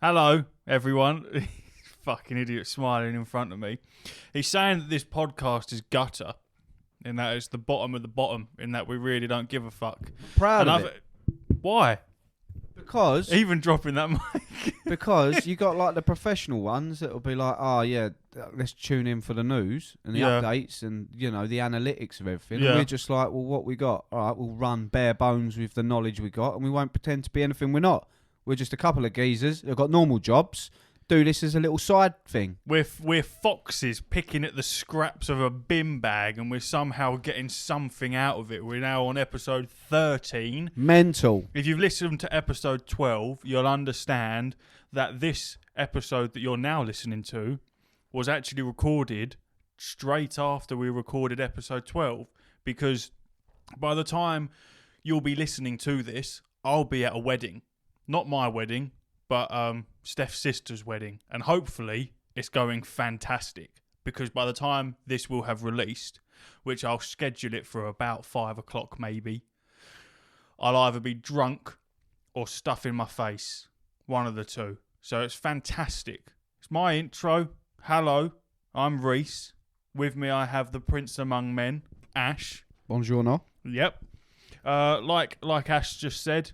Hello, everyone. Fucking idiot smiling in front of me. He's saying that this podcast is gutter, in that it's the bottom of the bottom, in that we really don't give a fuck. Proud of it. Why? Because Even dropping that mic. because you got like the professional ones that'll be like, oh yeah, let's tune in for the news and the updates and the analytics of everything. Yeah. And we're just like, well, what we got? All right, we'll run bare bones with the knowledge we got, and we won't pretend to be anything we're not. We're just a couple of geezers who've got normal jobs. Do this as a little side thing. We're foxes picking at the scraps of a bin bag, and we're somehow getting something out of it. We're now on episode 13. Mental. If you've listened to episode 12, you'll understand that this episode that you're now listening to was actually recorded straight after we recorded episode 12, because by the time you'll be listening to this, I'll be at a wedding. Not my wedding, but Steph's sister's wedding. And hopefully it's going fantastic, because by the time this will have released, which I'll schedule it for about 5 o'clock maybe, I'll either be drunk or stuff in my face. One of the two. So it's fantastic. It's my intro. Hello, I'm Reese. With me I have the Prince Among Men, Ash. Buongiorno. Yep. Like Ash just said,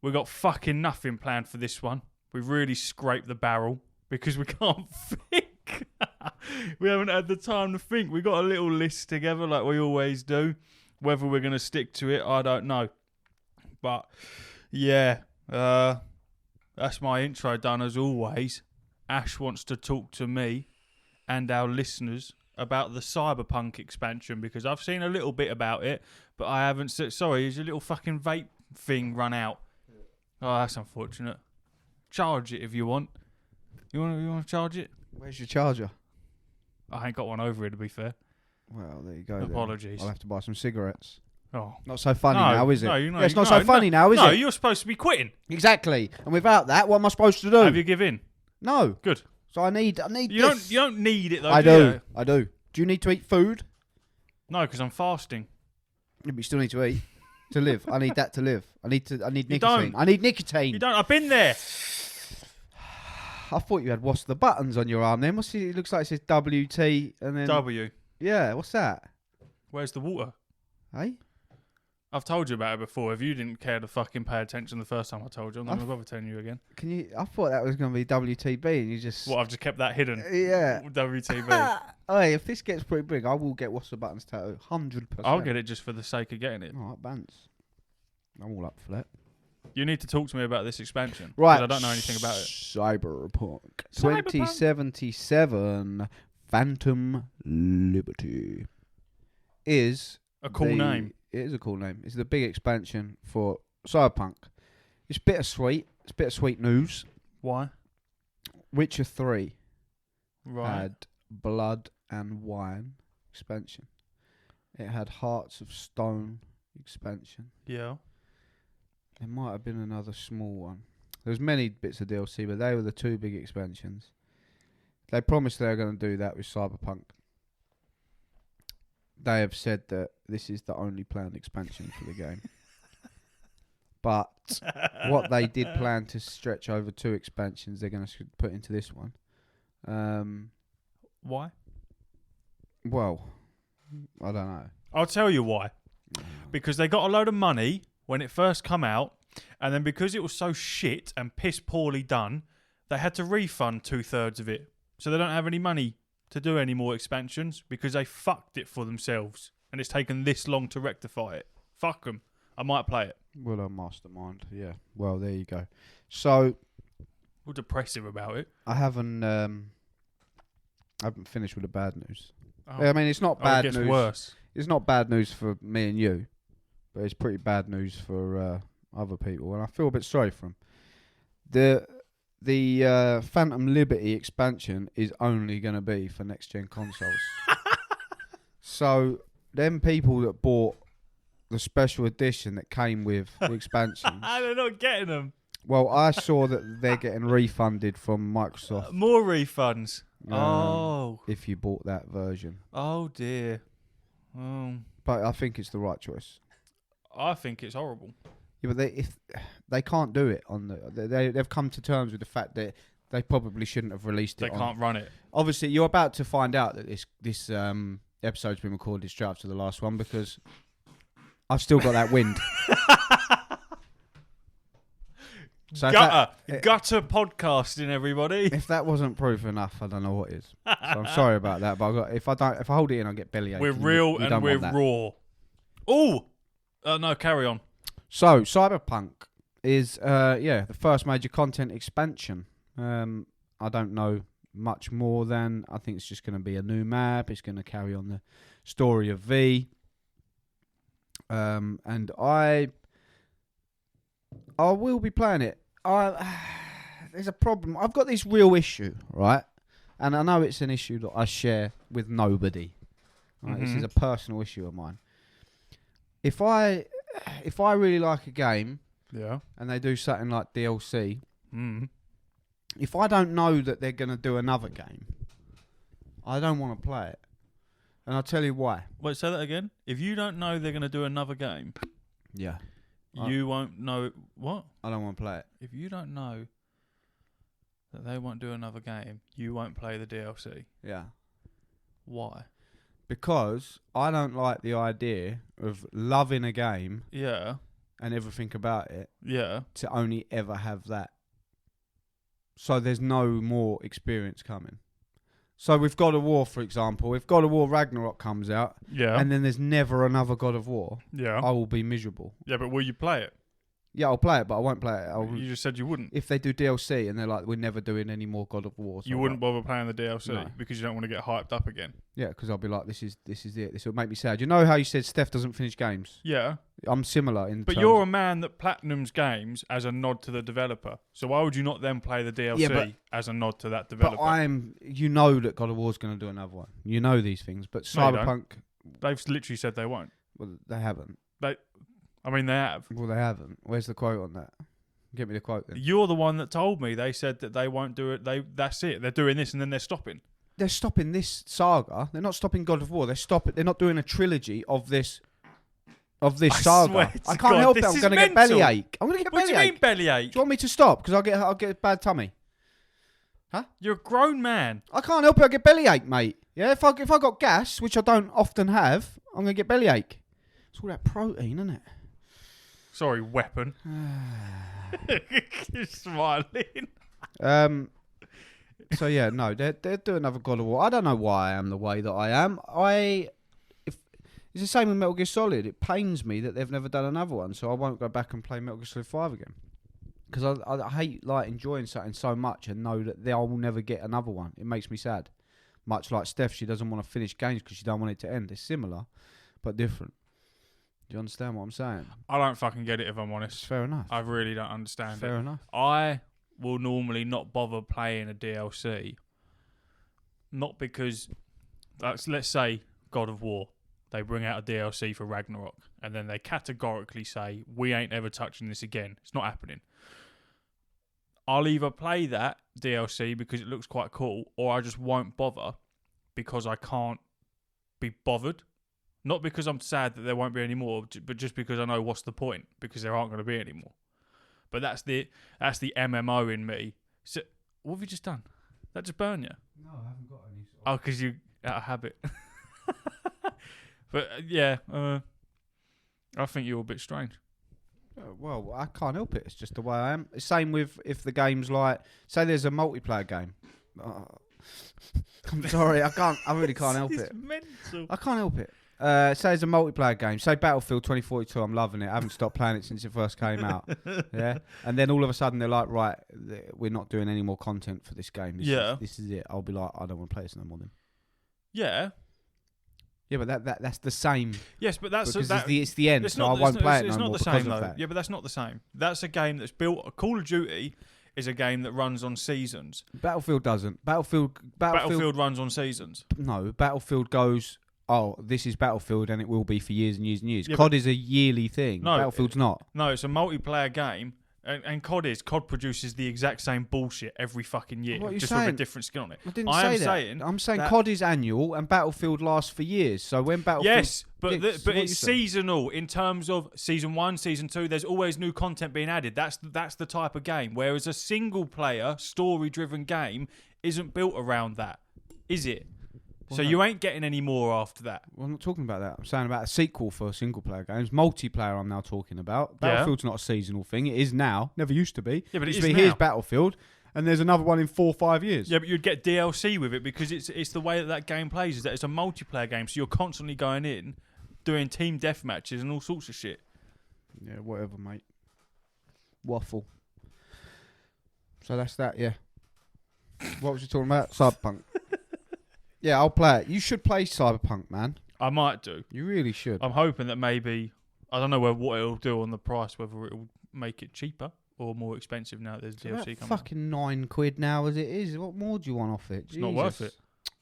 we got fucking nothing planned for this one. We've really scraped the barrel because we can't think. We haven't had the time to think. We got a little list together like we always do. Whether we're going to stick to it, I don't know. But yeah, that's my intro done as always. Ash wants to talk to me and our listeners about the Cyberpunk expansion, because I've seen a little bit about it, but I haven't said. Sorry, is your little fucking vape thing run out? Oh, that's unfortunate. Charge it if you want. You want to charge it? Where's your charger? I ain't got one over here, to be fair. Well, there you go. Apologies. I'll have to buy some cigarettes. Oh. Not so funny now, is it? No, no, it's not so funny now, is it? No, you're supposed to be quitting. Exactly. And without that, what am I supposed to do? Have you give in? No. Good. So I need You this. don't need it though. I do. do. You? I do. Do you need to eat food? No, because I'm fasting. Yeah, but you still need to eat to live. I need that to live. I need nicotine. don't. I need nicotine. You don't. I've been there. I thought you had what's the buttons on your arm then. It looks like it says WT and then W. Yeah, what's that? Where's the water? Hey? I've told you about it before. If you didn't care to fucking pay attention the first time I told you, I'm not going to bother telling you again. I thought that was going to be WTB and you just... What, I've just kept that hidden? Yeah. WTB. Hey, if this gets pretty big, I will get what's the buttons tattoo. 100%. I'll get it just for the sake of getting it. Alright, Bants. I'm all up for that. You need to talk to me about this expansion. Right. 'Cause I don't know anything about it. Cyberpunk 2077 Phantom Liberty is... A cool name. It is a cool name. It's the big expansion for Cyberpunk. It's bittersweet. It's bittersweet news. Why? Witcher 3 Right. had Blood and Wine expansion. It had Hearts of Stone expansion. Yeah. There might have been another small one. There was many bits of DLC, but they were the two big expansions. They promised they were going to do that with Cyberpunk. They have said that this is the only planned expansion for the game. But what they did plan to stretch over 2 expansions, they're going to put into this one. Why? Well, I don't know. I'll tell you why. Because they got a load of money when it first come out, and then because it was so shit and piss poorly done, they had to refund 2/3 of it. So they don't have any money to do any more expansions because they fucked it for themselves, and it's taken this long to rectify it. Fuck them. I might play it. Well, a mastermind, yeah. Well, there you go. So, All depressive about it. I haven't finished with the bad news. Oh. I mean, it's not bad it gets news. worse. It's not bad news for me and you, but it's pretty bad news for other people, and I feel a bit sorry for them. The Phantom Liberty expansion is only going to be for next-gen consoles. So, them people that bought the special edition that came with the expansions... They're not getting them. Well, I saw that they're getting refunded from Microsoft. More refunds. Oh. If you bought that version. Oh, dear. Oh. But I think it's the right choice. I think it's horrible. Yeah, but if they can't do it on they've come to terms with the fact that They probably shouldn't have released it. They can't run it. Obviously, you're about to find out that this episode's been recorded straight after the last one because I've still got that wind. So gutter podcasting, everybody. If that wasn't proof enough, I don't know what is. So I'm sorry about that, but if I hold it in, I'll get bellyache. We're real and we're raw. Oh, no, carry on. So Cyberpunk is the first major content expansion. I don't know much more than I think it's just going to be a new map. It's going to carry on the story of V. And I will be playing it. There's a problem. I've got this real issue, right? And I know it's an issue that I share with nobody. Right? This is a personal issue of mine. If I really like a game, and they do something like DLC, if I don't know that they're going to do another game, I don't want to play it. And I'll tell you why. Wait, say that again. If you don't know they're going to do another game, you won't know what? I don't want to play it. If you don't know that they won't do another game, you won't play the DLC. Yeah. Why? Because I don't like the idea of loving a game and everything about it to only ever have that. So there's no more experience coming. So with God of War, for example, if God of War Ragnarok comes out and then there's never another God of War, I will be miserable. Yeah, but will you play it? Yeah, I'll play it, but I won't play it. You just said you wouldn't. If they do DLC and they're like, we're never doing any more God of War. So you wouldn't bother playing the DLC because you don't want to get hyped up again. Yeah, because I'll be like, this is it. This will make me sad. You know how you said Steph doesn't finish games? Yeah. I'm similar in But you're a man that platinums games as a nod to the developer. So why would you not then play the DLC as a nod to that developer? But you know that God of War's going to do another one. You know these things. But Cyberpunk... They've literally said they won't. Well, they haven't. They have. Well, they haven't. Where's the quote on that? Give me the quote then. You're the one that told me. They said that they won't do it. That's it. They're doing this and then they're stopping. They're stopping this saga. They're not stopping God of War. They're not doing a trilogy of this saga. I can't help it. I'm going to get bellyache. I'm going to get bellyache. What do you mean bellyache? Do you want me to stop? Because I'll get a bad tummy. Huh? You're a grown man. I can't help it. I get bellyache, mate. Yeah. If I got gas, which I don't often have, I'm going to get bellyache. It's all that protein, isn't it? Sorry, weapon. You're smiling. So yeah, no, they're doing another God of War. I don't know why I am the way that I am. It's the same with Metal Gear Solid. It pains me that they've never done another one, so I won't go back and play Metal Gear Solid 5 again. Because I hate enjoying something so much and know that I will never get another one. It makes me sad. Much like Steph, she doesn't want to finish games because she don't want it to end. It's similar, but different. Do you understand what I'm saying? I don't fucking get it, if I'm honest. It's fair enough. I really don't understand fair enough. I will normally not bother playing a DLC. Not because, let's say, God of War. They bring out a DLC for Ragnarok. And then they categorically say, we ain't ever touching this again. It's not happening. I'll either play that DLC because it looks quite cool, or I just won't bother because I can't be bothered. Not because I'm sad that there won't be any more, but just because I know what's the point, because there aren't going to be any more. But that's the MMO in me. So, what have you just done? That just burn you? No, I haven't got any. Oh, because you out of habit. But yeah, I think you're a bit strange. Well, I can't help it. It's just the way I am. Same with if the game's like, say there's a multiplayer game. I'm sorry, I really can't help it. Mental. I can't help it. Say it's a multiplayer game. Say Battlefield 2042. I'm loving it. I haven't stopped playing it since it first came out. Yeah, and then all of a sudden they're like, right, we're not doing any more content for this game. This is it. I'll be like, I don't want to play this no more. Then. Yeah. Yeah, but that's the same. Yes, but it's the end, so I won't play it no more. It's not the same though. Yeah, but that's not the same. That's a game that's built. Call of Duty is a game that runs on seasons. Battlefield doesn't. Battlefield runs on seasons. No, Battlefield goes. Oh, this is Battlefield, and it will be for years and years and years. Yeah, COD is a yearly thing. No, Battlefield's not. No, it's a multiplayer game, And COD produces the exact same bullshit every fucking year, What are you just saying? with a different skin on it. I didn't say that. I'm saying COD is annual and Battlefield lasts for years. So when Battlefield... Yes, but it's seasonal in terms of Season 1, Season 2. There's always new content being added. That's the type of game. Whereas a single-player, story-driven game isn't built around that, is it? So you ain't getting any more after that. Well, I'm not talking about that. I'm saying about a sequel for single-player games. Multiplayer I'm now talking about. Battlefield's not a seasonal thing. It is now. Never used to be. Yeah, but it is now. Here's Battlefield, and there's another one in 4 or 5 years. Yeah, but you'd get DLC with it because it's the way that game plays is that it's a multiplayer game, so you're constantly going in, doing team death matches and all sorts of shit. Yeah, whatever, mate. Waffle. So that's that, yeah. What was you talking about? Cyberpunk. Yeah, I'll play it. You should play Cyberpunk, man. I might do. You really should. I'm hoping that maybe... I don't know what it'll do on the price, whether it'll make it cheaper or more expensive now that there's DLC coming. Fucking £9 now as it is. What more do you want off it? It's not worth it.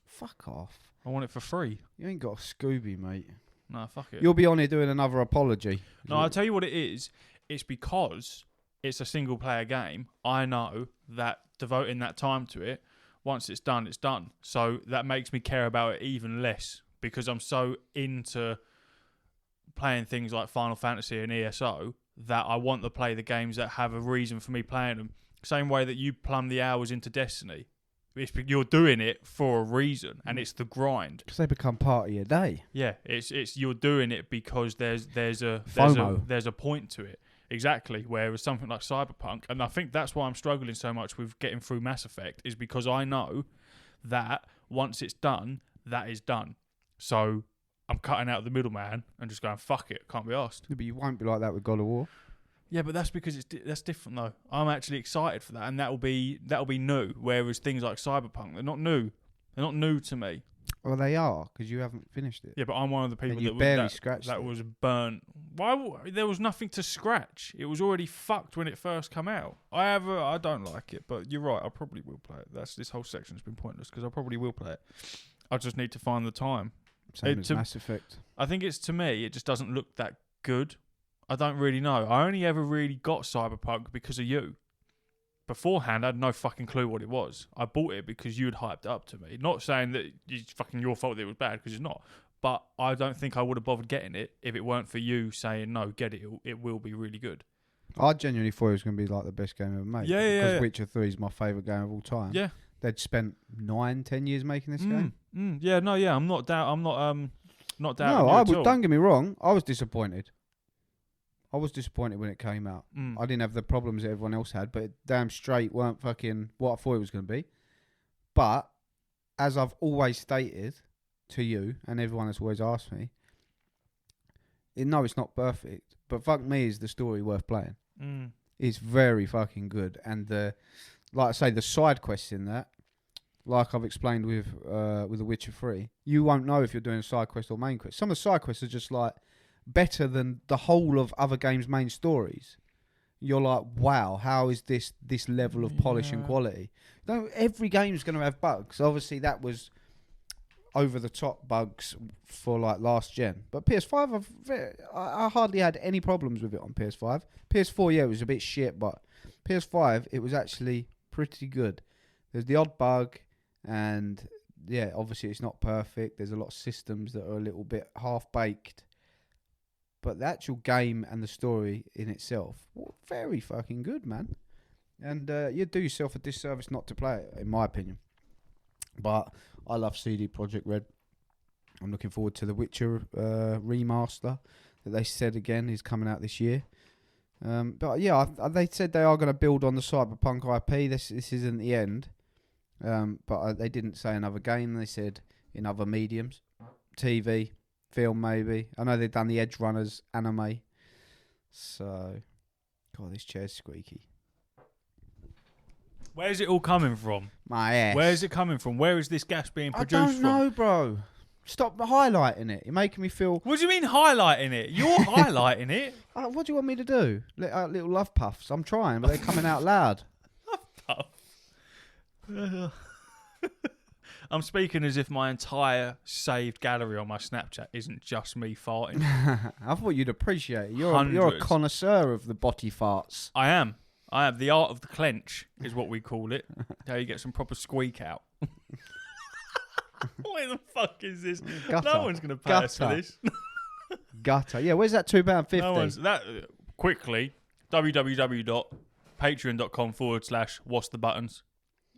Fuck off. I want it for free. You ain't got a Scooby, mate. No, fuck it. You'll be on here doing another apology. No, I'll tell you what it is. It's because it's a single player game. I know that devoting that time to it, once it's done, it's done. So that makes me care about it even less because I'm so into playing things like Final Fantasy and ESO that I want to play the games that have a reason for me playing them. Same way that you plumb the hours into Destiny. You're doing it for a reason, and it's the grind. Because they become part of your day. Yeah, it's you're doing it because there's a point to it. Exactly. Whereas something like Cyberpunk, and I think that's why I'm struggling so much with getting through Mass Effect, is because I know that once it's done, that is done. So I'm cutting out the middleman and just going, fuck it, can't be asked. Yeah, but you won't be like that with God of War. Yeah, but that's because that's different though. I'm actually excited for that, and that'll be new. Whereas things like Cyberpunk, they're not new. They're not new to me. Well, they are because you haven't finished it. Yeah, but I'm one of the people that was burnt. There was nothing to scratch. It was already fucked when it first came out. I don't like it, but you're right. I probably will play it. This whole section's been pointless because I probably will play it. I just need to find the time. Same as Mass Effect. I think it's, to me, it just doesn't look that good. I don't really know. I only ever really got Cyberpunk because of you. Beforehand, I had no fucking clue what it was. I bought it because you had hyped it up to me. Not saying that it's fucking your fault that it was bad, because it's not. But I don't think I would have bothered getting it if it weren't for you saying, no, get it. It will be really good. I genuinely thought it was going to be like the best game ever made. Yeah. Because Witcher 3 is my favourite game of all time. Yeah. They'd spent 9-10 years making this game. Yeah, no, yeah. I'm not doubting. Not doubting. No, you at all. Don't get me wrong. I was disappointed. I was disappointed when it came out. I didn't have the problems that everyone else had, but it damn straight weren't fucking what I thought it was going to be. But as I've always stated to you and everyone that's always asked me, no, it's not perfect, but fuck me, is the story worth playing? It's very fucking good, and like I say, the side quests in that, like I've explained with The Witcher 3, you won't know if you're doing a side quest or main quest. Some of the side quests are just like better than the whole of other games' main stories. You're like, wow, how is this level of polish and quality? No, every game's going to have bugs. Obviously, that was over the top bugs for like last gen. But PS5, I hardly had any problems with it on PS5. PS4, yeah, it was a bit shit, but PS5, it was actually pretty good. There's the odd bug, and yeah, obviously it's not perfect. There's a lot of systems that are a little bit half-baked. But the actual game and the story in itself, very fucking good, man. And you'd do yourself a disservice not to play it, in my opinion. But I love CD Projekt Red. I'm looking forward to the Witcher remaster that they said again is coming out this year. But yeah, they said they are going to build on the Cyberpunk IP. This isn't the end. But they didn't say another game. They said in other mediums, TV, film maybe. I know they've done the Edge Runners anime. So, God, this chair's squeaky. Where's it all coming from? My ass. Where is it coming from? Where is this gas being produced from? I don't know, bro. Stop highlighting it. You're making me feel... What do you mean highlighting it? You're highlighting it. What do you want me to do? Let out little love puffs. I'm trying, but they're coming out loud. Love puff. I'm speaking as if my entire saved gallery on my Snapchat isn't just me farting. I thought you'd appreciate it. You're a connoisseur of the body farts. I am. I have the art of the clench, is what we call it. How you get some proper squeak out. What the fuck is this? Gutter. No one's going to pay us for this. Gutter. Yeah, where's that £2.50? No one's that quickly. www.patreon.com/what's the buttons.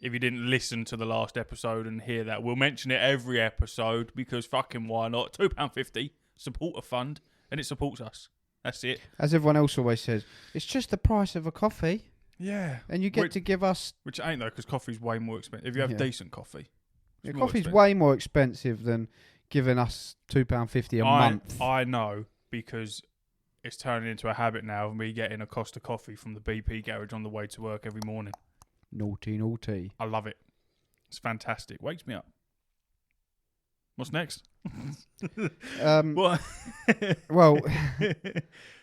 If you didn't listen to the last episode and hear that, we'll mention it every episode because fucking why not? £2.50, support a fund, and it supports us. That's it. As everyone else always says, it's just the price of a coffee. Yeah. And you get to give us... Which ain't though, because coffee's way more expensive. If you have decent coffee. Yeah, coffee's way more expensive than giving us £2.50 a month. I know, because it's turning into a habit now of me getting a Costa coffee from the BP garage on the way to work every morning. Naughty, naughty. I love it. It's fantastic. Wakes me up. What's next? What? Well,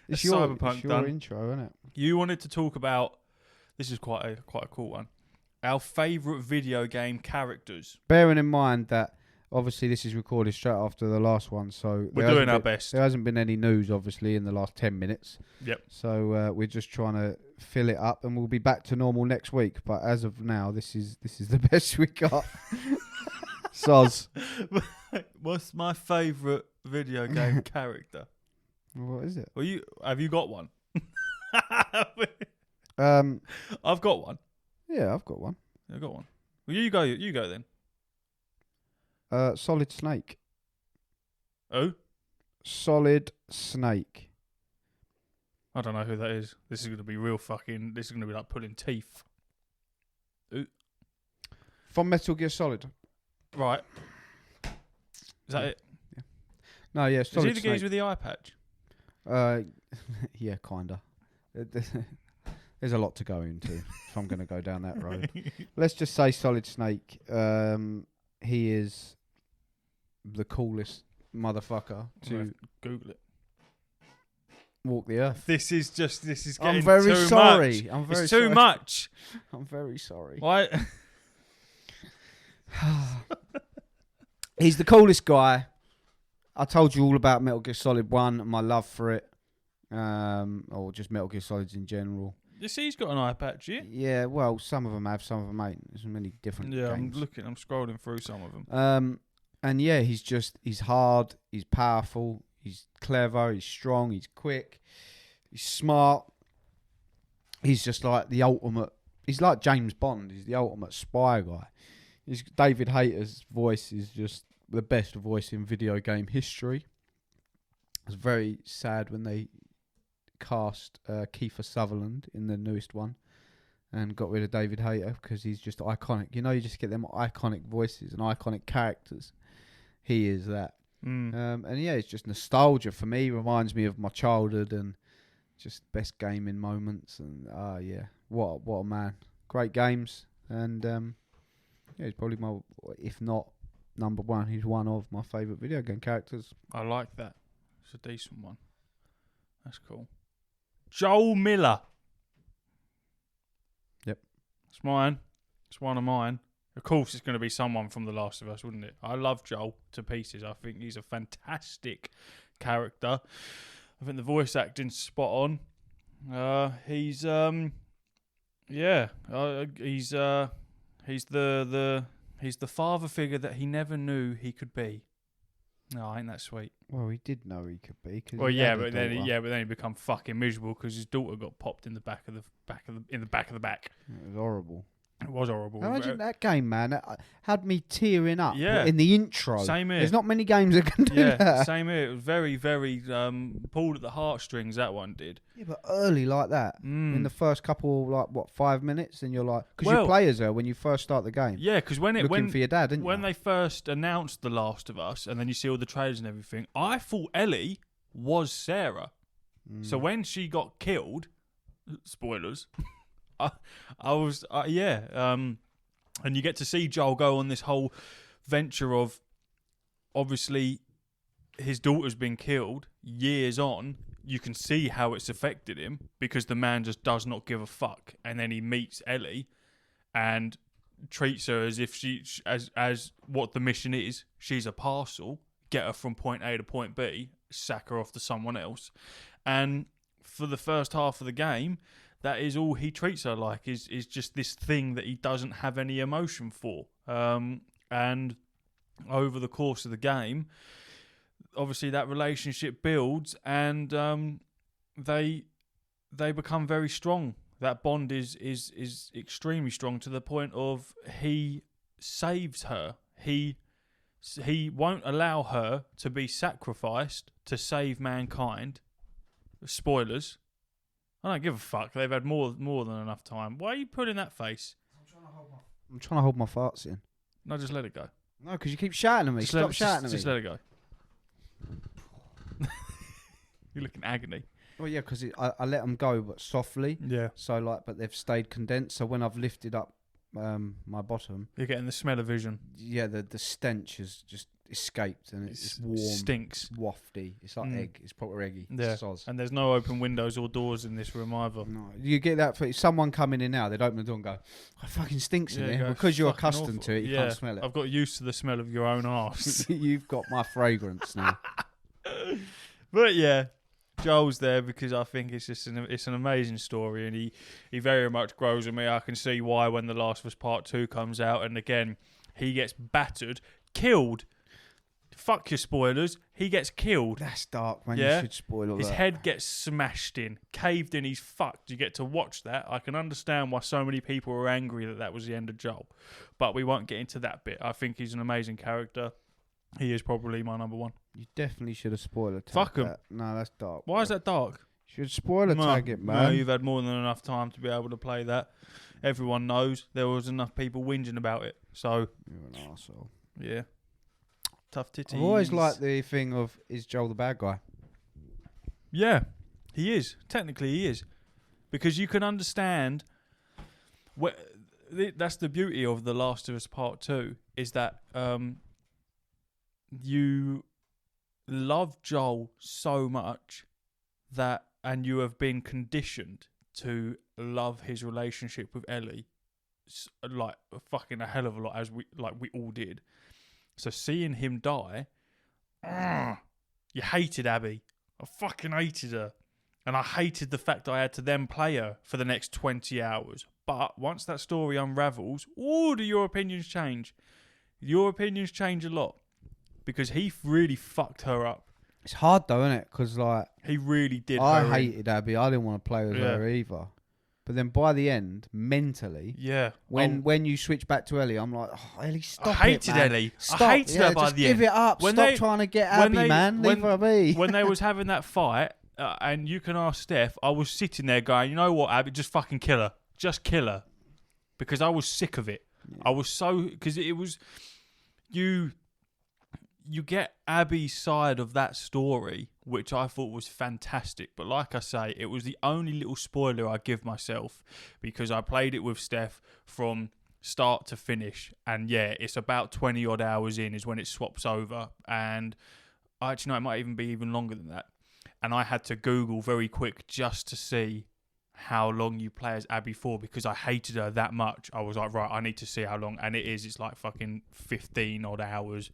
it's your Cyberpunk done. Intro, isn't it? You wanted to talk about. This is quite a cool one. Our favourite video game characters. Bearing in mind that obviously this is recorded straight after the last one, so we're doing our best. There hasn't been any news, obviously, in the last 10 minutes. Yep. So we're just trying to fill it up, and we'll be back to normal next week. But as of now, this is the best we got. Soz. What's my favourite video game character? What is it? Well, have you got one? I've got one. Yeah, I've got one. I've got one. Well, you go then. Solid Snake. Oh? Solid Snake. I don't know who that is. This is going to be real fucking... This is going to be like pulling teeth. Ooh. From Metal Gear Solid. Right. Is that it? Yeah. No, yeah, Solid Is he the Snake. geezer with the eye patch? Yeah, kinda. There's a lot to go into if I'm going to go down that road. Let's just say Solid Snake. He is the coolest motherfucker to Google it. Walk the earth. This is getting I'm very too sorry. Much. I'm very it's sorry. too much. I'm very sorry. Why? He's the coolest guy. I told you all about Metal Gear Solid 1 and my love for it. Or just Metal Gear Solids in general. You see he's got an eye patch, yeah? Yeah, well, some of them have, some of them ain't. There's many different games. I'm scrolling through some of them. And yeah, he's hard, he's powerful, he's clever, he's strong, he's quick, he's smart. He's just like the ultimate, he's like James Bond, he's the ultimate spy guy. David Hayter's voice is just the best voice in video game history. It's very sad when they cast Kiefer Sutherland in the newest one and got rid of David Hayter because he's just iconic. You know, you just get them iconic voices and iconic characters. He is that. And yeah, it's just nostalgia for me. Reminds me of my childhood and just best gaming moments. And yeah, what a man. Great games. And yeah, he's probably my, if not number one, he's one of my favourite video game characters. I like that. It's a decent one. That's cool. Joel Miller. Yep. It's mine. It's one of mine. Of course, it's going to be someone from The Last of Us, wouldn't it? I love Joel to pieces. I think he's a fantastic character. I think the voice acting's spot on. He's the father figure that he never knew he could be. No, ain't that sweet? Well, he did know he could be. Well, yeah, but then he become fucking miserable because his daughter got popped in the back of the back. It was horrible. It was horrible. Imagine that game, man. That had me tearing up in the intro. Same here. There's not many games that can do that. Same here. It was very, very pulled at the heartstrings, that one did. Yeah, but early like that. In the first couple, 5 minutes, and you're like... Because you play as her when you first start the game. Yeah, because when for your dad, didn't when you? they first announced The Last of Us, and then you see all the trailers and everything, I thought Ellie was Sarah. So when she got killed... Spoilers... I was, and you get to see Joel go on this whole venture of, obviously, his daughter's been killed years on. You can see how it's affected him because the man just does not give a fuck. And then he meets Ellie and treats her as if as what the mission is. She's a parcel. Get her from point A to point B. Sack her off to someone else. And for the first half of the game, that is all he treats her like, is just this thing that he doesn't have any emotion for. And over the course of the game, obviously that relationship builds, and they become very strong. That bond is extremely strong, to the point of he saves her. He won't allow her to be sacrificed to save mankind. Spoilers. I don't give a fuck. They've had more than enough time. Why are you putting that face? I'm trying to hold my farts in. No, just let it go. No, because you keep shouting at me. Stop shouting at me. Just let it go. You look in agony. Well, yeah, because I let them go, but softly. Yeah. So but they've stayed condensed. So when I've lifted up my bottom, you're getting the smell of vision. Yeah, the stench has just escaped, and it's warm, stinks, wafty. It's like egg. It's proper eggy. Yeah. Soz. And there's no open windows or doors in this room either. No, you get that for someone coming in now. They'd open the door and go, "It fucking stinks in here," because you're accustomed to it. You can't smell it. I've got used to the smell of your own arse. You've got my fragrance now. But yeah, Joel's there because I think it's just it's an amazing story, and he very much grows on me. I can see why when The Last of Us Part 2 comes out, and again, he gets battered, killed. Fuck your spoilers. He gets killed. That's dark, man. Yeah? You should spoil all His that. head gets smashed in, caved in. He's fucked. You get to watch that. I can understand why so many people were angry that was the end of Joel, but we won't get into that bit. I think he's an amazing character. He is probably my number one. You definitely should have spoiler tagged Fuck him. that. No, that's dark. Why is that dark? You should spoiler tag it, man. No, you've had more than enough time to be able to play that. Everyone knows there was enough people whinging about it. So you're an arsehole. Yeah. Tough titties. I've always liked the thing of, is Joel the bad guy? Yeah, he is. Technically, he is. Because you can understand... that's the beauty of The Last of Us Part 2, is that you love Joel so much that, and you have been conditioned to love his relationship with Ellie like fucking a hell of a lot, as we all did. So seeing him die, you hated Abby. I fucking hated her. And I hated the fact that I had to then play her for the next 20 hours. But once that story unravels, do your opinions change? Your opinions change a lot. Because he really fucked her up. It's hard though, isn't it? Because he really did. I hated Abby. I didn't want to play with her either. But then by the end, mentally, when you switch back to Ellie, I'm like, Ellie, stop it, I hated man. Ellie. Stop. I hated her by just the end. Give it up. Stop trying to get Abby, man. Leave her be. When they was having that fight, and you can ask Steph, I was sitting there going, you know what, Abby, just fucking kill her. Just kill her. Because I was sick of it. Yeah. I was so... Because it was... You get Abby's side of that story, which I thought was fantastic. But like I say, it was the only little spoiler I give myself because I played it with Steph from start to finish. And yeah, it's about 20 odd hours in is when it swaps over. And actually, no, it might even be even longer than that. And I had to Google very quick just to see how long you play as Abby for, because I hated her that much. I was like, right, I need to see how long. And it's like fucking 15 odd hours,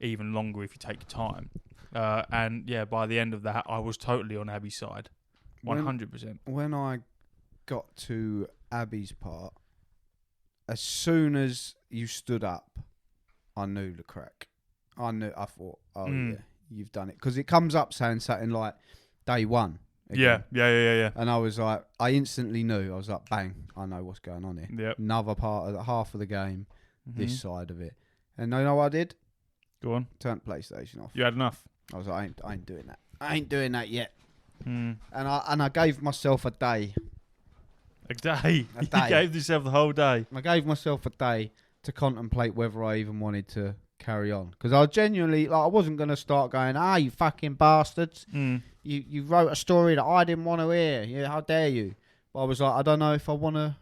even longer if you take your time. And yeah, by the end of that, I was totally on Abby's side. 100%. When I got to Abby's part, as soon as you stood up, I knew the crack. I thought, yeah, you've done it. Because it comes up saying something like day one. Again. Yeah. And I was like, I instantly knew. I was like, bang, I know what's going on here. Yep. Another part of half of the game, this side of it. And you know what I did? Go on. Turned PlayStation off. You had enough. I was like, I ain't doing that. I ain't doing that yet. And I gave myself a day. A day? A day. You gave yourself the whole day? I gave myself a day to contemplate whether I even wanted to carry on. Because I genuinely, I wasn't going to start going, you fucking bastards. You wrote a story that I didn't want to hear. Yeah, how dare you? But I was like, I don't know if I want to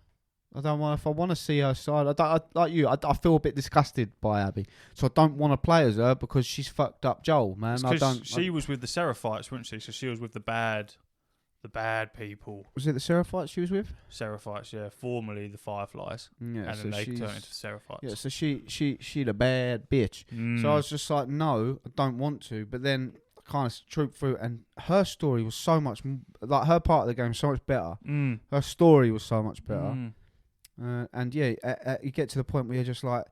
see her side. I feel a bit disgusted by Abby. So I don't want to play as her because she's fucked up Joel, man. She was with the Seraphites, wasn't she? So she was with the bad people. Was it the Seraphites she was with? Seraphites, yeah. Formerly the Fireflies. Yeah, so she the bad bitch. So I was just like, no, I don't want to. But then, kind of trooped through, and her story was so much like her part of the game was so much better. Her story was so much better, and yeah, you get to the point where you're just like,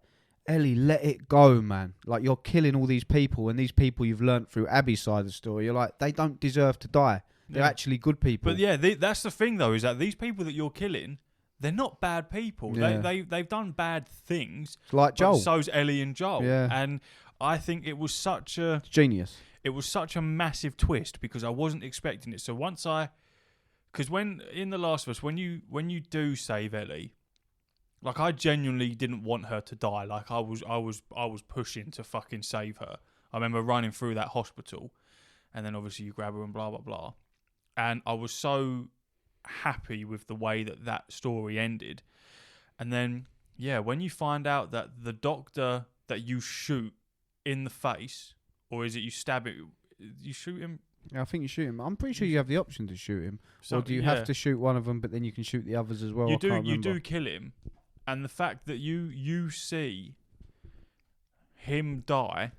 Ellie, let it go, man. Like, you're killing all these people, and these people you've learnt through Abby's side of the story. You're like, they don't deserve to die. They're actually good people. But yeah, that's the thing though, is that these people that you're killing, they're not bad people. Yeah. They've done bad things. It's like Joel. So's Ellie and Joel. Yeah. And I think it was such a genius. It was such a massive twist because I wasn't expecting it. So because when in The Last of Us, when you do save Ellie, like, I genuinely didn't want her to die. Like, I was pushing to fucking save her. I remember running through that hospital, and then obviously you grab her and blah blah blah. And I was so happy with the way that story ended. And then when you find out that the doctor that you shoot in the face, or is it you stab it? You shoot him. Yeah, I think you shoot him. I'm pretty sure you have the option to shoot him, or do you have to shoot one of them, but then you can shoot the others as well? You do kill him. And the fact that you see him die,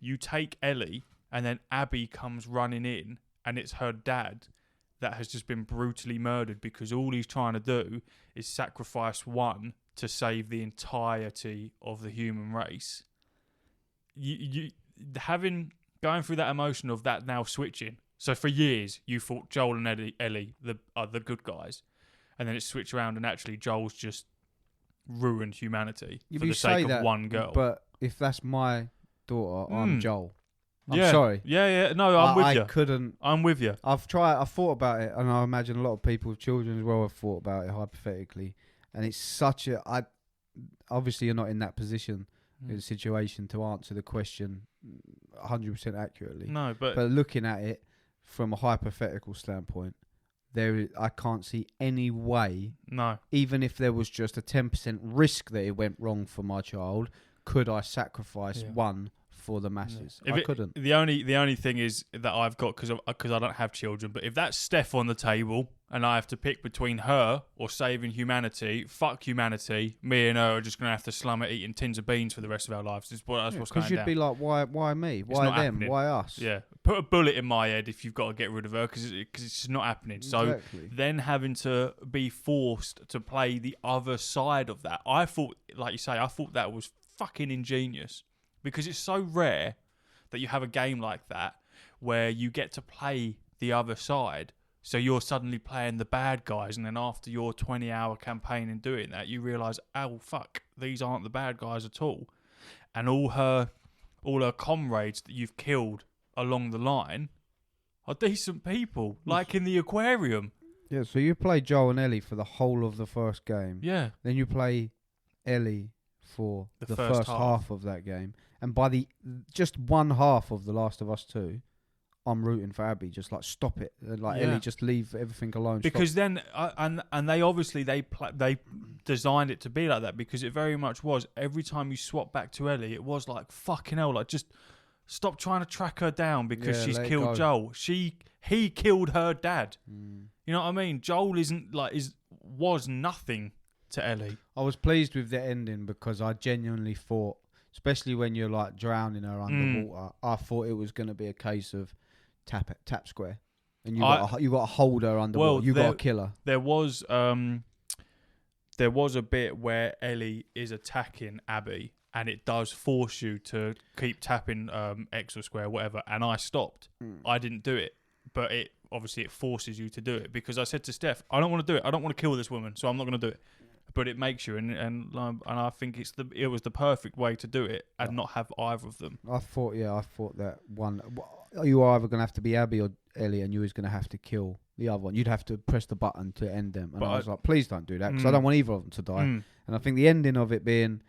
you take Ellie, and then Abby comes running in, and it's her dad that has just been brutally murdered because all he's trying to do is sacrifice one to save the entirety of the human race. You going through that emotion of that now switching. So for years you thought Joel and Ellie are the good guys, and then it switched around, and actually Joel's just ruined humanity for the sake of one girl. But if that's my daughter, I'm Joel. I'm yeah. sorry. Yeah. No, I'm with you. I couldn't. I'm with you. I've thought about it, and I imagine a lot of people with children as well have thought about it hypothetically. And it's such a. Obviously, you're not in that position, in a situation to answer the question 100% accurately. No, but looking at it from a hypothetical standpoint, I can't see any way. No. Even if there was just a 10% risk that it went wrong for my child, could I sacrifice one for the masses? I couldn't. The only thing is that I've got, because I don't have children, but if that's Steph on the table and I have to pick between her or saving humanity, fuck humanity. Me and her are just going to have to slum it eating tins of beans for the rest of our lives. That's what's going down. Because you'd be like, why me? Why them? Happening. Why us? Yeah. Put a bullet in my head if you've got to get rid of her, because it's just not happening. So then having to be forced to play the other side of that, I thought, like you say, I thought that was fucking ingenious, because it's so rare that you have a game like that where you get to play the other side. So you're suddenly playing the bad guys, and then after your 20-hour campaign in doing that, you realise, oh fuck, these aren't the bad guys at all. And all her comrades that you've killed along the line are decent people, like in the aquarium. Yeah, so you play Joel and Ellie for the whole of the first game. Yeah. Then you play Ellie for the first half of that game. And by just one half of The Last of Us 2, I'm rooting for Abby. Just like, stop it. Ellie, just leave everything alone. Because then, and they obviously they designed it to be like that, because it very much was. Every time you swap back to Ellie, it was like, fucking hell, like, just stop trying to track her down because she's killed Joel. He killed her dad. You know what I mean? Joel was nothing to Ellie. I was pleased with the ending because I genuinely thought, especially when you're like drowning her underwater, I thought it was going to be a case of tap square, and you got to hold her underwater. You got to kill her. There was a bit where Ellie is attacking Abby, and it does force you to keep tapping X or square, whatever. And I stopped. I didn't do it, but it forces you to do it, because I said to Steph, I don't want to do it. I don't want to kill this woman, so I'm not going to do it. But it makes you, and I think it was the perfect way to do it, and not have either of them. I thought that one, you were either going to have to be Abby or Ellie, and you was going to have to kill the other one. You'd have to press the button to end them. And I was like, please don't do that, because I don't want either of them to die. And I think the ending of it being,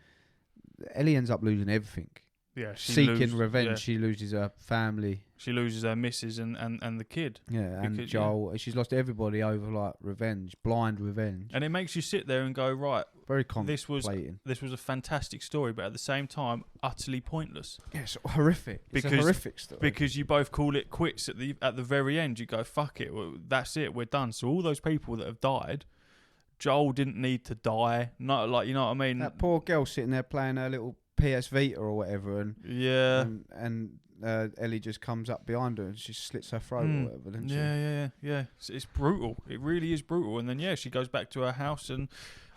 Ellie ends up losing everything. Yeah, seeking revenge. Yeah. She loses her family. She loses her missus and the kid. Yeah, and Joel. Yeah. She's lost everybody over like revenge, blind revenge. And it makes you sit there and go, right, very contemplating. This was a fantastic story, but at the same time, utterly pointless. Yes, horrific. It's a horrific story. Because you both call it quits at the very end. You go, fuck it, that's it, we're done. So all those people that have died, Joel didn't need to die. Not like, you know what I mean. That poor girl sitting there playing her little PS Vita or whatever, and Ellie just comes up behind her and she slits her throat or whatever, doesn't she? Yeah. It's brutal. It really is brutal. And then she goes back to her house, and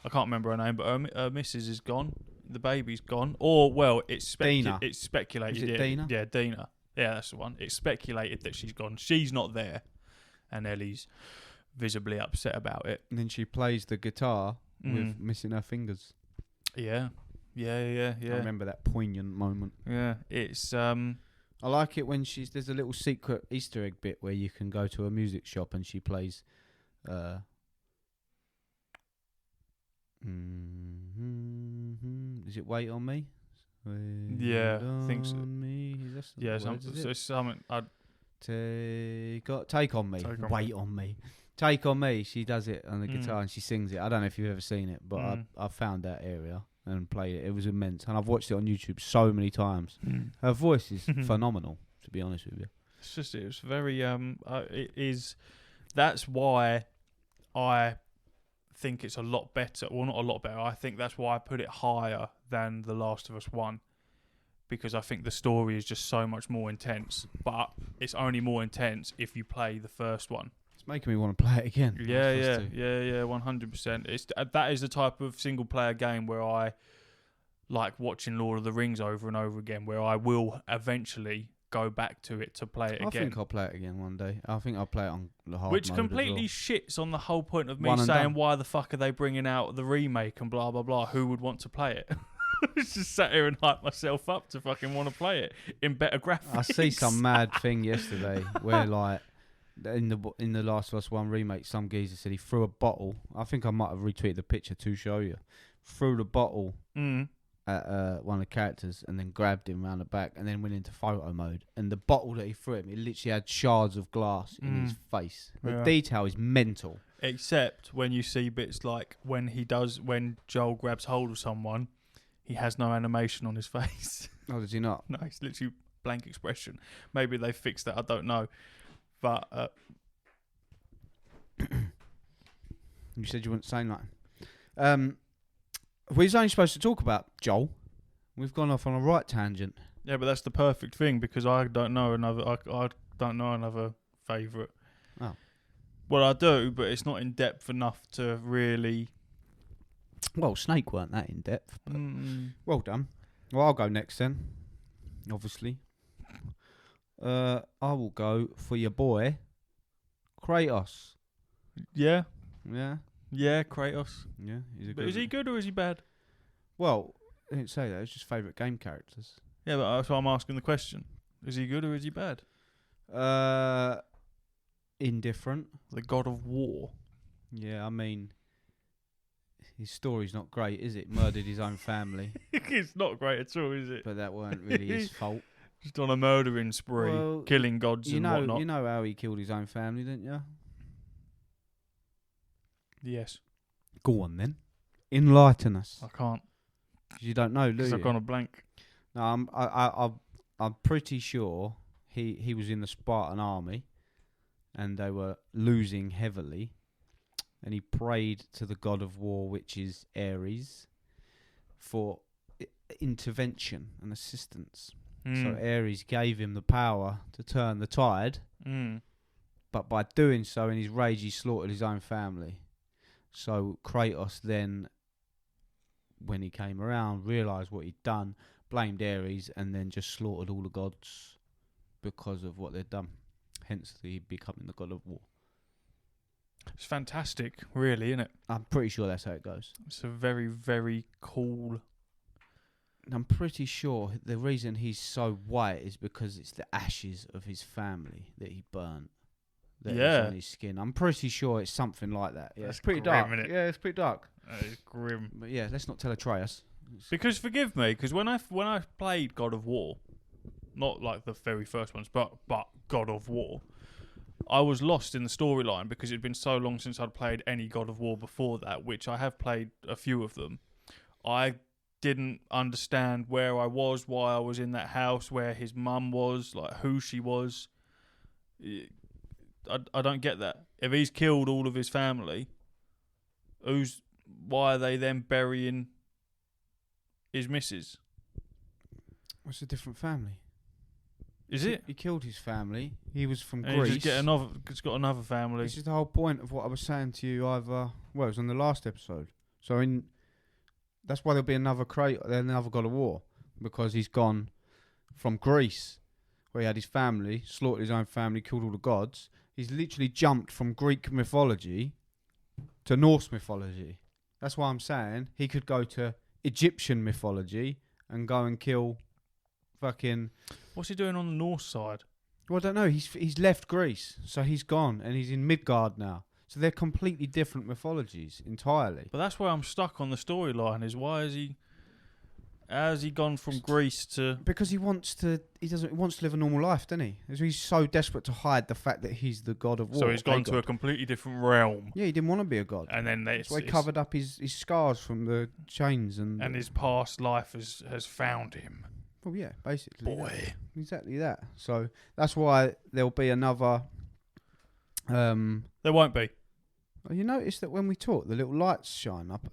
I can't remember her name, but her missus is gone. The baby's gone. Or it's Dina. It's speculated. Is it Dina? Yeah, Dina. Yeah, that's the one. It's speculated that she's gone. She's not there, and Ellie's visibly upset about it. And then she plays the guitar with missing her fingers. Yeah. I remember that poignant moment. Yeah, it's I like it when there's a little secret Easter egg bit where you can go to a music shop and she plays is it Wait on Me? I think so. It's something Take on Me. Wait on Me. Take on Me. She does it on the guitar and she sings it. I don't know if you've ever seen it, but I found that area and played it. It was immense, and I've watched it on YouTube so many times. Her voice is phenomenal, to be honest with you. It's very it is. That's why I think it's a lot better. Well, not a lot better. I think that's why I put it higher than The Last of Us 1, because I think the story is just so much more intense. But it's only more intense if you play the first one. It's making me want to play it again. Yeah, 100%. That is the type of single player game where I like watching Lord of the Rings over and over again, where I will eventually go back to it to play it again. I think I'll play it again one day. I think I'll play it on the hard Which mode completely as shits on the whole point of me saying, why the fuck are they bringing out the remake and blah, blah, blah. Who would want to play it? I just sat here and hyped myself up to fucking want to play it in better graphics. I see some mad thing yesterday where like in the Last of Us 1 remake, some geezer said he threw a bottle. I think I might have retweeted the picture to show you. Threw the bottle at one of the characters and then grabbed him around the back and then went into photo mode. And the bottle that he threw at him, it literally had shards of glass in his face. The detail is mental. Except when you see bits like when Joel grabs hold of someone, he has no animation on his face. Oh, does he not? No, it's literally blank expression. Maybe they fixed that, I don't know. But you said you wouldn't say nothing. We was only supposed to talk about Joel. We've gone off on a right tangent. Yeah, but that's the perfect thing because I don't know another. I don't know another favourite. Oh, well, I do, but it's not in depth enough to really. Well, Snake weren't that in depth. But well done. Well, I'll go next then. Obviously. I will go for your boy, Kratos. Yeah. Yeah. Yeah, Kratos. Yeah. But is he good or is he bad? Well, I didn't say that. It's just favourite game characters. Yeah, but that's why I'm asking the question. Is he good or is he bad? Indifferent. The God of War. Yeah, I mean, his story's not great, is it? Murdered his own family. It's not great at all, is it? But that weren't really his fault. Just on a murdering spree, killing gods and whatnot. You know how he killed his own family, didn't you? Yes. Go on then. Enlighten us. I can't. 'Cause you don't know, do you? Because I've gone a blank. No, I'm pretty sure he was in the Spartan army, and they were losing heavily, and he prayed to the god of war, which is Ares, for intervention and assistance. So Ares gave him the power to turn the tide, but by doing so, in his rage, he slaughtered his own family. So Kratos then, when he came around, realised what he'd done, blamed Ares, and then just slaughtered all the gods because of what they'd done. Hence, he becoming the god of war. It's fantastic, really, isn't it? I'm pretty sure that's how it goes. It's a very, very cool. I'm pretty sure the reason he's so white is because it's the ashes of his family that he burnt. That is on his skin. I'm pretty sure it's something like that. Yeah, it's pretty dark. Isn't it? Yeah, it's pretty dark. It's grim. But yeah, let's not tell Atreus. Because forgive me, because when I played God of War, not like the very first ones, but God of War, I was lost in the storyline because it'd been so long since I'd played any God of War before that, which I have played a few of them. I didn't understand where I was, why I was in that house, where his mum was, like who she was. I don't get that. If he's killed all of his family, why are they then burying his missus? What's a different family? Is it? He killed his family. He was from And Greece. He's got another family. This is the whole point of what I was saying to you. It was on the last episode. So that's why there'll be another another God of War, because he's gone from Greece, where he had his family, slaughtered his own family, killed all the gods. He's literally jumped from Greek mythology to Norse mythology. That's why I'm saying he could go to Egyptian mythology and go and kill fucking... What's he doing on the Norse side? Well, I don't know. He's left Greece, so he's gone, and he's in Midgard now. So they're completely different mythologies entirely. But that's where I'm stuck on the storyline. Is why has he gone from Greece to? Because he wants to live a normal life, doesn't he? He's so desperate to hide the fact that he's the god of war. So he's gone to a completely different realm. Yeah, he didn't want to be a god. And then that's why he covered up his scars from the chains and his past life has found him. Well, yeah, basically. Boy. Yeah. Exactly that. So that's why there'll be another... There won't be. You notice that when we talk, the little lights shine up.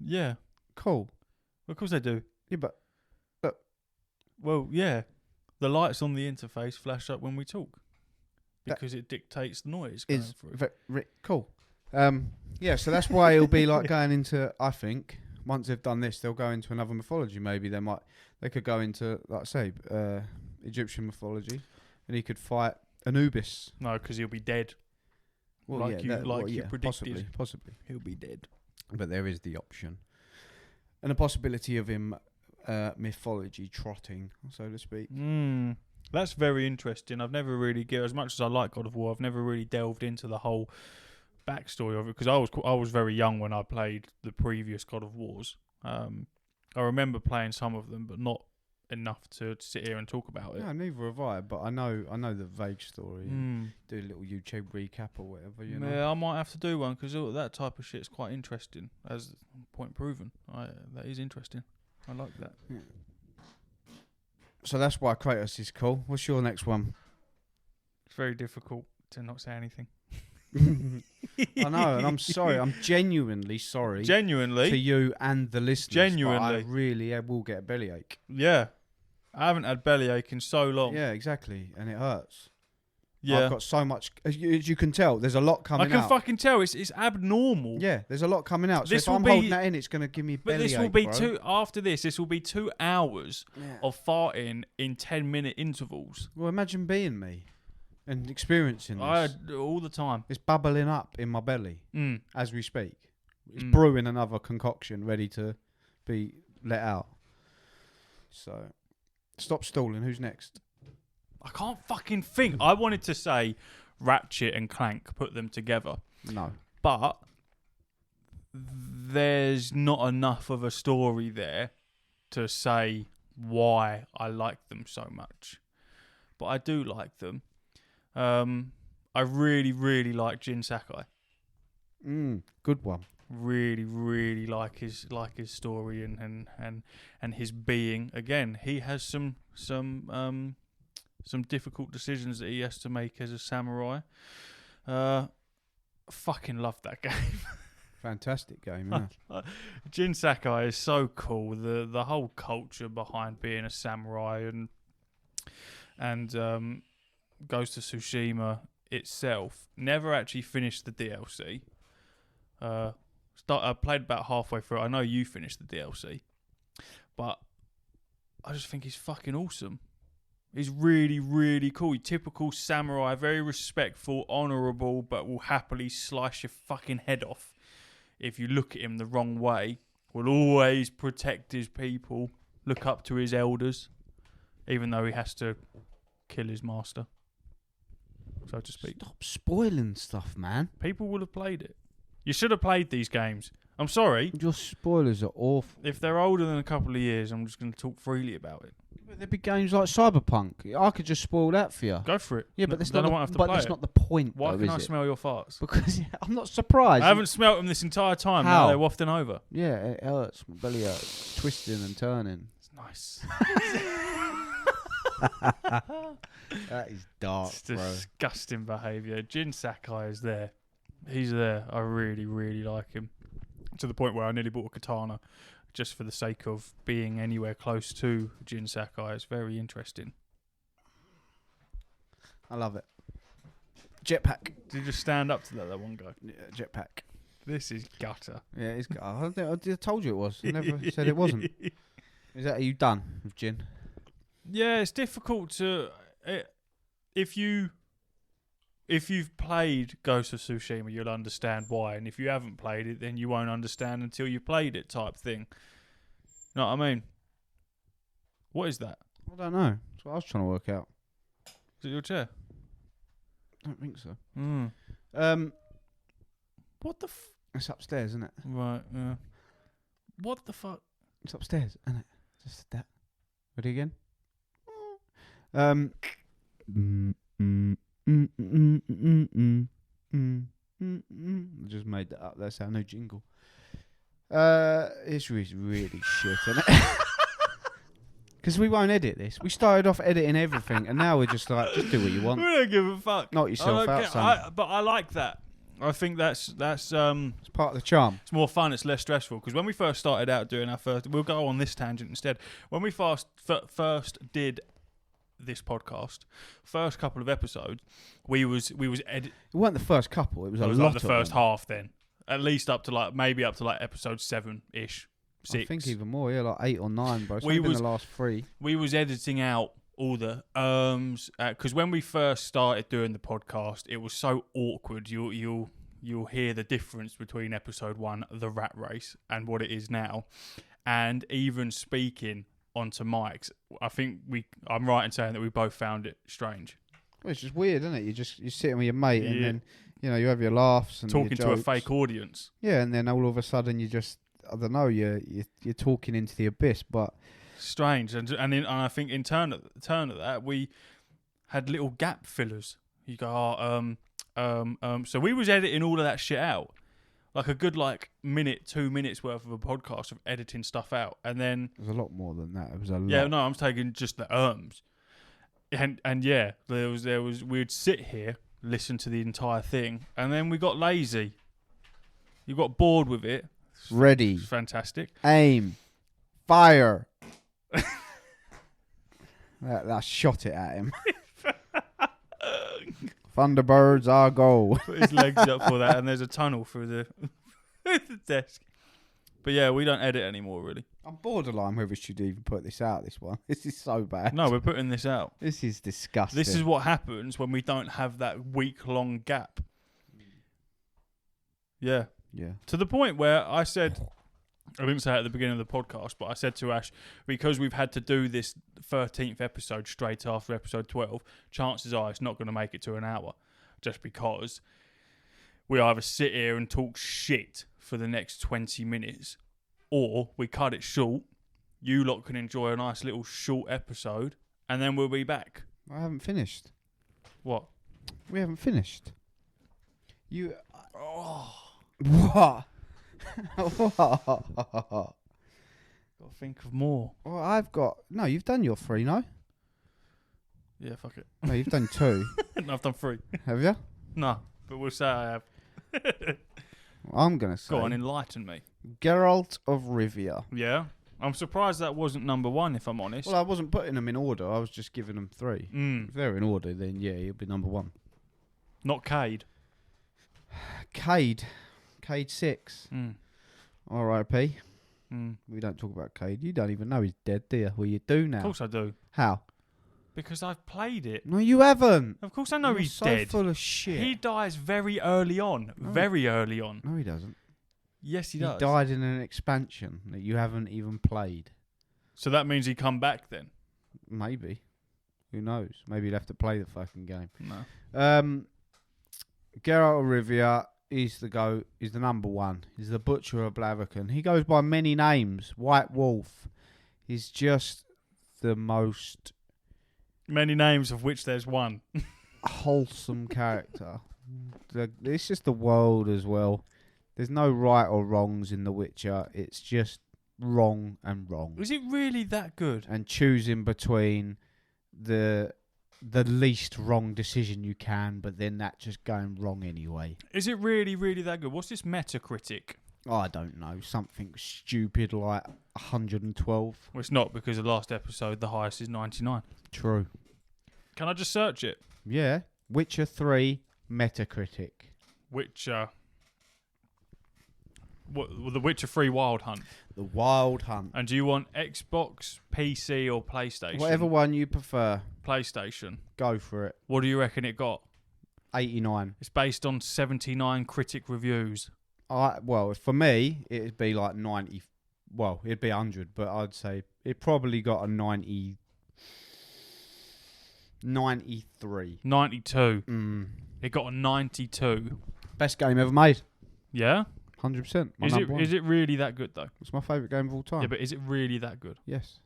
Yeah. Cool. Of course they do. Yeah, but... Well, yeah. The lights on the interface flash up when we talk. Because it dictates the noise going through. Cool. Yeah, so that's why it'll be like going into, I think... Once they've done this, they'll go into another mythology. Maybe they could go into, like I say, Egyptian mythology, and he could fight Anubis. No, because he'll be dead. Well, you predicted. Possibly, he'll be dead. But there is the option, and a possibility of him mythology trotting, so to speak. That's very interesting. I've never really as much as I like God of War, I've never really delved into the whole backstory of it, because I was very young when I played the previous God of Wars. I remember playing some of them, but not enough to sit here and talk about it. No, neither have I. But I know the vague story. Do a little YouTube recap or whatever. You know. Yeah, I might have to do one, because that type of shit is quite interesting. As point proven, that is interesting. I like that. Yeah. So that's why Kratos is cool. What's your next one? It's very difficult to not say anything. I know, and I'm sorry. I'm genuinely sorry. Genuinely? To you and the listeners. Genuinely. But I really will get a bellyache. Yeah. I haven't had bellyache in so long. Yeah, exactly. And it hurts. Yeah. I've got so much... As you can tell, there's a lot coming out. I can fucking tell. It's abnormal. Yeah, there's a lot coming out. So if I'm holding that in, it's going to give me bellyache, this will be after this will be 2 hours of farting in 10-minute intervals. Well, imagine being me. And experiencing this. All the time. It's bubbling up in my belly as we speak. It's brewing another concoction ready to be let out. So, stop stalling. Who's next? I can't fucking think. I wanted to say Ratchet and Clank, put them together. No. But there's not enough of a story there to say why I like them so much. But I do like them. I really, really like Jin Sakai. Good one. Really, really like his story and his being. Again, he has some difficult decisions that he has to make as a samurai. Fucking love that game. Fantastic game, yeah. Jin Sakai is so cool. The whole culture behind being a samurai and Ghost of Tsushima itself. Never actually finished the DLC. I played about halfway through. I know you finished the DLC, but I just think he's fucking awesome. He's really, really cool. Typical samurai, very respectful, honourable, but will happily slice your fucking head off if you look at him the wrong way. Will always protect his people, look up to his elders, even though he has to kill his master, so to speak. Stop spoiling stuff, man. People will have played it. You should have played these games. I'm sorry. Your spoilers are awful. If they're older than a couple of years, I'm just going to talk freely about it. But there'd be games like Cyberpunk. I could just spoil that for you. Go for it. Yeah, but that's not the point. Why though, can is I it? smell your farts? Because I'm not surprised. I haven't smelt them this entire time. How? Now they're wafting over. Yeah, it hurts. My belly hurts. Twisting and turning. It's nice. That is dark, it's bro. Disgusting behaviour. Jin Sakai is there. He's there. I really, really like him. To the point where I nearly bought a katana just for the sake of being anywhere close to Jin Sakai. It's very interesting. I love it. Jetpack. Did you just stand up to that one go? Yeah, jetpack. This is gutter. Yeah, it's. I told you it was. I never said it wasn't. Is that, are you done with gin? Yeah, it's difficult to if you've played Ghost of Tsushima, you'll understand why, and if you haven't played it, then you won't understand until you played it, type thing. Know what I mean? What is that? I don't know. That's what I was trying to work out. Is it your chair? I don't think so. What the it's upstairs, isn't it? Right, yeah. What the fuck? It's upstairs, isn't it? Just that. Ready again? I just made that up. That's our new jingle. It's really shit, isn't it? Because we won't edit this. We started off editing everything, and now we're just like, just do what you want. We don't give a fuck. Knock yourself out, son. But I like that. I think that's it's part of the charm. It's more fun. It's less stressful. Because when we first started out doing our first, we'll go on this tangent instead. When we first did this podcast, first couple of episodes, we was It weren't the first couple. It was like lot the of first them. half. Then at least up to like episode 7-ish, 6. I think even more. Yeah, like 8 or 9, bro. It's only been the last 3. We was editing out all the because when we first started doing the podcast, it was so awkward. You'll hear the difference between episode 1, the rat race, and what it is now, and even speaking onto mics. I think I'm right in saying that we both found it strange. Well, it's just weird, isn't it? You're sitting with your mate, and then you have your laughs and talking your to a jokes. Fake audience. Yeah, and then all of a sudden you just, I don't know, you're talking into the abyss, but strange. And I think in turn of that, we had little gap fillers. You go, so we was editing all of that shit out, like a good 2 minutes worth of a podcast of editing stuff out, and then there's a lot more than that. It was a lot. Yeah, no, I'm taking just the and yeah, there was we'd sit here, listen to the entire thing, and then we got lazy. You got bored with it. Ready. It's fantastic. Aim. Fire. that shot it at him. Thunderbirds are go. Put his legs up for that, and there's a tunnel through the desk. But yeah, we don't edit anymore, really. I'm borderline whether we should even put this out, this one. This is so bad. No, we're putting this out. This is disgusting. This is what happens when we don't have that week-long gap. Yeah. Yeah. To the point where I said, I didn't say it at the beginning of the podcast, but I said to Ash, because we've had to do this 13th episode straight after episode 12, chances are it's not going to make it to an hour, just because we either sit here and talk shit for the next 20 minutes, or we cut it short. You lot can enjoy a nice little short episode, and then we'll be back. I haven't finished. What? We haven't finished. You... What? What? Got to think of more. Well, I've got... No, you've done your 3, no? Yeah, fuck it. No, you've done 2. No, I've done 3. Have you? No, but we'll say I have. I'm going to say... Go on, enlighten me. Geralt of Rivia. Yeah. I'm surprised that wasn't number 1, if I'm honest. Well, I wasn't putting them in order. I was just giving them 3. If they're in order, then yeah, he'll be number 1. Not Cade. Cade 6. R.I.P. We don't talk about Cade. You don't even know he's dead, do you? Well, you do now. Of course I do. How? Because I've played it. No, you haven't. Of course I know You're he's so dead. full of shit. He dies very early on. No. Very early on. No, he doesn't. Yes, he He does. died in an expansion that you haven't even played. So that means he come back then? Maybe. Who knows? Maybe you'd have to play the fucking game. No. Geralt of Rivia is the number 1. He's the Butcher of Blaviken. He goes by many names. White Wolf. He's just the most... Many names of which there's one. wholesome character. It's just the world as well. There's no right or wrongs in The Witcher. It's just wrong and wrong. Is it really that good? And choosing between the least wrong decision you can, but then that just going wrong anyway. Is it really, really that good? What's this Metacritic? Oh, I don't know. Something stupid like 112. Well, it's not, because the last episode, the highest is 99. True. Can I just search it? Yeah. Witcher 3 Metacritic. Witcher. The Witcher 3 Wild Hunt. The Wild Hunt. And do you want Xbox, PC, or PlayStation? Whatever one you prefer. PlayStation. Go for it. What do you reckon it got? 89. It's based on 79 critic reviews. Well, for me, it'd be like 90. Well, it'd be 100, but I'd say it probably got a 90. 93. 92. It got a 92. Best game ever made. Yeah? 100%. Is it really that good, though? It's my favourite game of all time. Yeah, but is it really that good? Yes.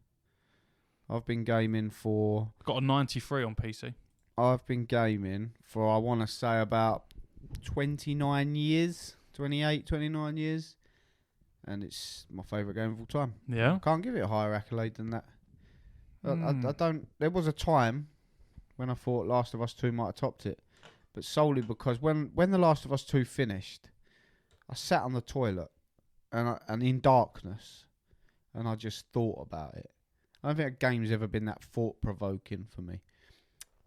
I've been gaming for... Got a 93 on PC. I've been gaming for, I want to say, about 29 years. 28, 29 years. And it's my favourite game of all time. Yeah? Can't give it a higher accolade than that. I don't... There was a time when I thought Last of Us 2 might have topped it. But solely because when The Last of Us 2 finished, I sat on the toilet and in darkness, and I just thought about it. I don't think a game's ever been that thought-provoking for me.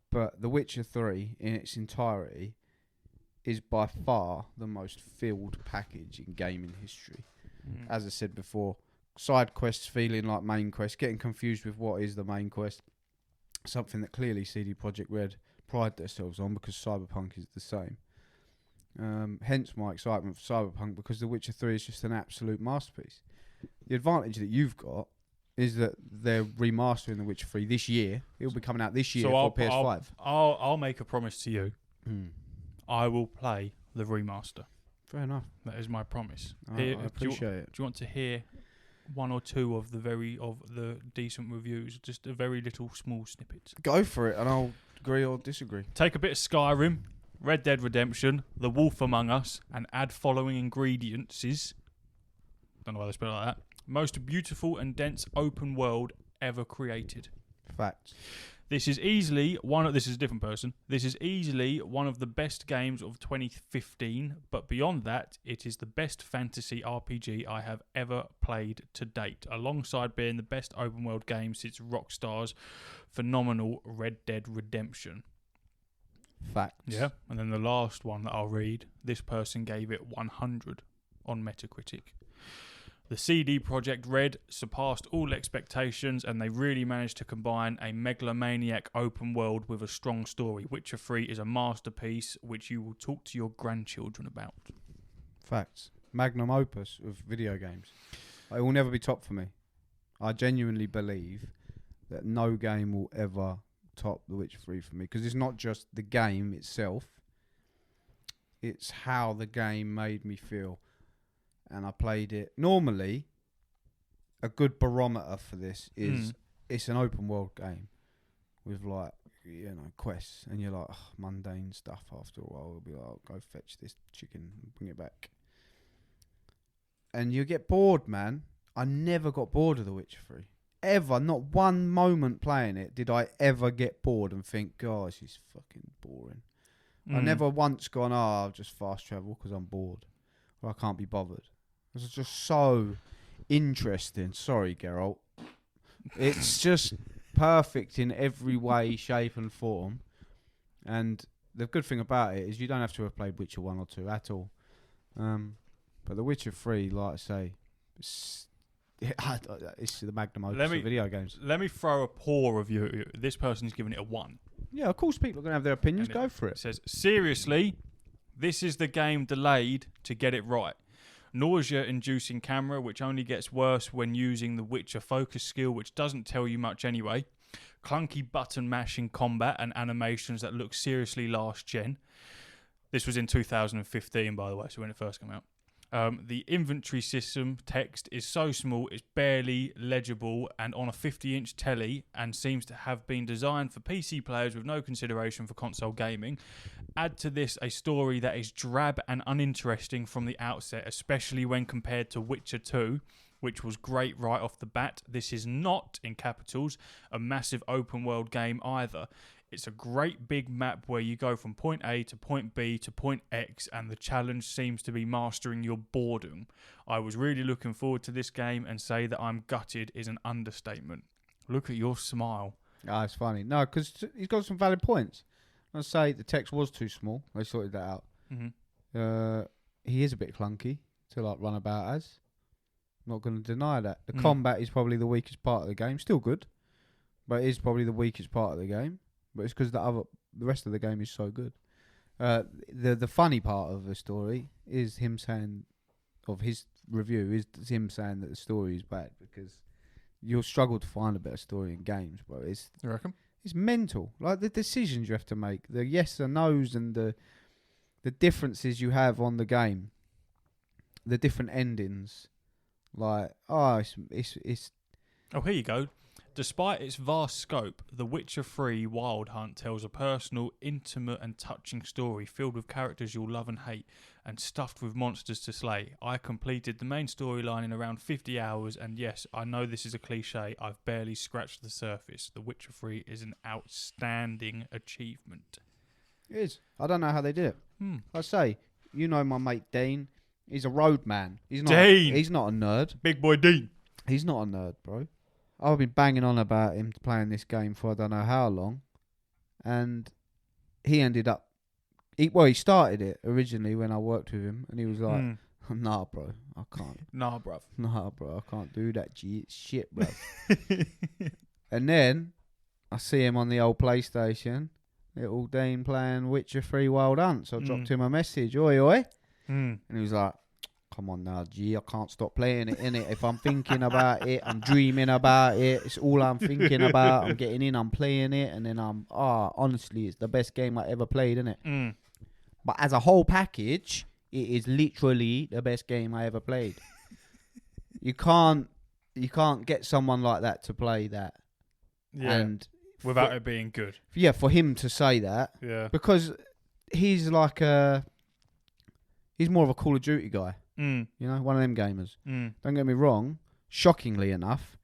But The Witcher 3, in its entirety, is by far the most filled package in gaming history. As I said before, side quests feeling like main quests, getting confused with what is the main quest. Something that clearly CD Projekt Red pride themselves on, because Cyberpunk is the same. Hence my excitement for Cyberpunk, because The Witcher 3 is just an absolute masterpiece. The advantage that you've got is that they're remastering The Witcher 3 this year. It'll be coming out this year for PS5. I'll make a promise to you. I will play the remaster. Fair enough. That is my promise. I appreciate it. Do you want to hear one or two of the decent reviews? Just a very little small snippets. Go for it, and I'll agree or disagree. Take a bit of Skyrim, Red Dead Redemption, The Wolf Among Us, and add following ingredients. Don't know why they spell it like that. Most beautiful and dense open world ever created. Facts. This is easily this is a different person. This is easily one of the best games of 2015, but beyond that, it is the best fantasy RPG I have ever played to date, alongside being the best open world game since Rockstar's phenomenal Red Dead Redemption. Facts. Yeah, and then the last one that I'll read, this person gave it 100 on Metacritic. The CD Projekt Red surpassed all expectations, and they really managed to combine a megalomaniac open world with a strong story. Witcher 3 is a masterpiece which you will talk to your grandchildren about. Facts. Magnum opus of video games. It will never be top for me. I genuinely believe that no game will ever top The Witcher 3 for me, because it's not just the game itself, it's how the game made me feel. And I played it. Normally, a good barometer for this is it's an open world game with, like, quests, and you're like, mundane stuff. After a while, you'll be like, go fetch this chicken and bring it back, and you get bored, man. I never got bored of The Witcher 3 ever. Not one moment playing it did I ever get bored and think, gosh, this is fucking boring. I never once gone, I'll just fast travel because I'm bored or I can't be bothered. It's just so interesting. Sorry, Geralt. It's just perfect in every way, shape and form. And the good thing about it is you don't have to have played Witcher 1 or 2 at all. But The Witcher 3, like I say, it's the magnum opus of video games. Let me throw a poor review at you. This person's giving it a 1. Yeah, of course people are going to have their opinions. Go for it. It says, seriously, this is the game delayed to get it right. Nausea-inducing camera, which only gets worse when using the Witcher focus skill, which doesn't tell you much anyway. Clunky button mashing combat and animations that look seriously last gen. This was in 2015, by the way, so when it first came out. The inventory system text is so small it's barely legible and on a 50-inch telly, and seems to have been designed for PC players with no consideration for console gaming. Add to this a story that is drab and uninteresting from the outset, especially when compared to Witcher 2, which was great right off the bat. This is not, in capitals, a massive open world game either. It's a great big map where you go from point A to point B to point X, and the challenge seems to be mastering your boredom. I was really looking forward to this game, and say that I'm gutted is an understatement. Look at your smile. Ah, it's funny. No, because he's got some valid points. I'll say the text was too small. They sorted that out. Mm-hmm. He is a bit clunky to like run about as. Not going to deny that. The combat is probably the weakest part of the game. Still good, but it is probably the weakest part of the game. But it's because the rest of the game is so good. The funny part of the story is him saying, of his review, is him saying that the story is bad, because you'll struggle to find a better story in games, bro. You reckon? It's mental. Like the decisions you have to make, the yes and no's, and the differences you have on the game, the different endings. Like, it's. Oh, here you go. Despite its vast scope, The Witcher 3 Wild Hunt tells a personal, intimate and touching story filled with characters you'll love and hate and stuffed with monsters to slay. I completed the main storyline in around 50 hours, and yes, I know this is a cliche, I've barely scratched the surface. The Witcher 3 is an outstanding achievement. It is. I don't know how they did it. I say, you know my mate Dean, he's a roadman. He's not a nerd. Big boy Dean. He's not a nerd, bro. I've been banging on about him playing this game for I don't know how long, and he ended up. He started it originally when I worked with him, and he was like, "Nah, bro, I can't. Nah, bruv. Nah, bro, I can't do that. It's shit, bro." And then I see him on the old PlayStation, little Dean playing Witcher 3 Wild Hunt. So I dropped him a message, oi, and he was like, "Come on now, G, I can't stop playing it, innit? If I'm thinking about it, I'm dreaming about it. It's all I'm thinking about. I'm getting in, I'm playing it, and then honestly, it's the best game I ever played, innit? But as a whole package, it is literally the best game I ever played." You can't get someone like that to play that. Yeah. And without it being good. Yeah, for him to say that. Yeah. Because he's like he's more of a Call of Duty guy. You know, one of them gamers. Don't get me wrong. Shockingly enough,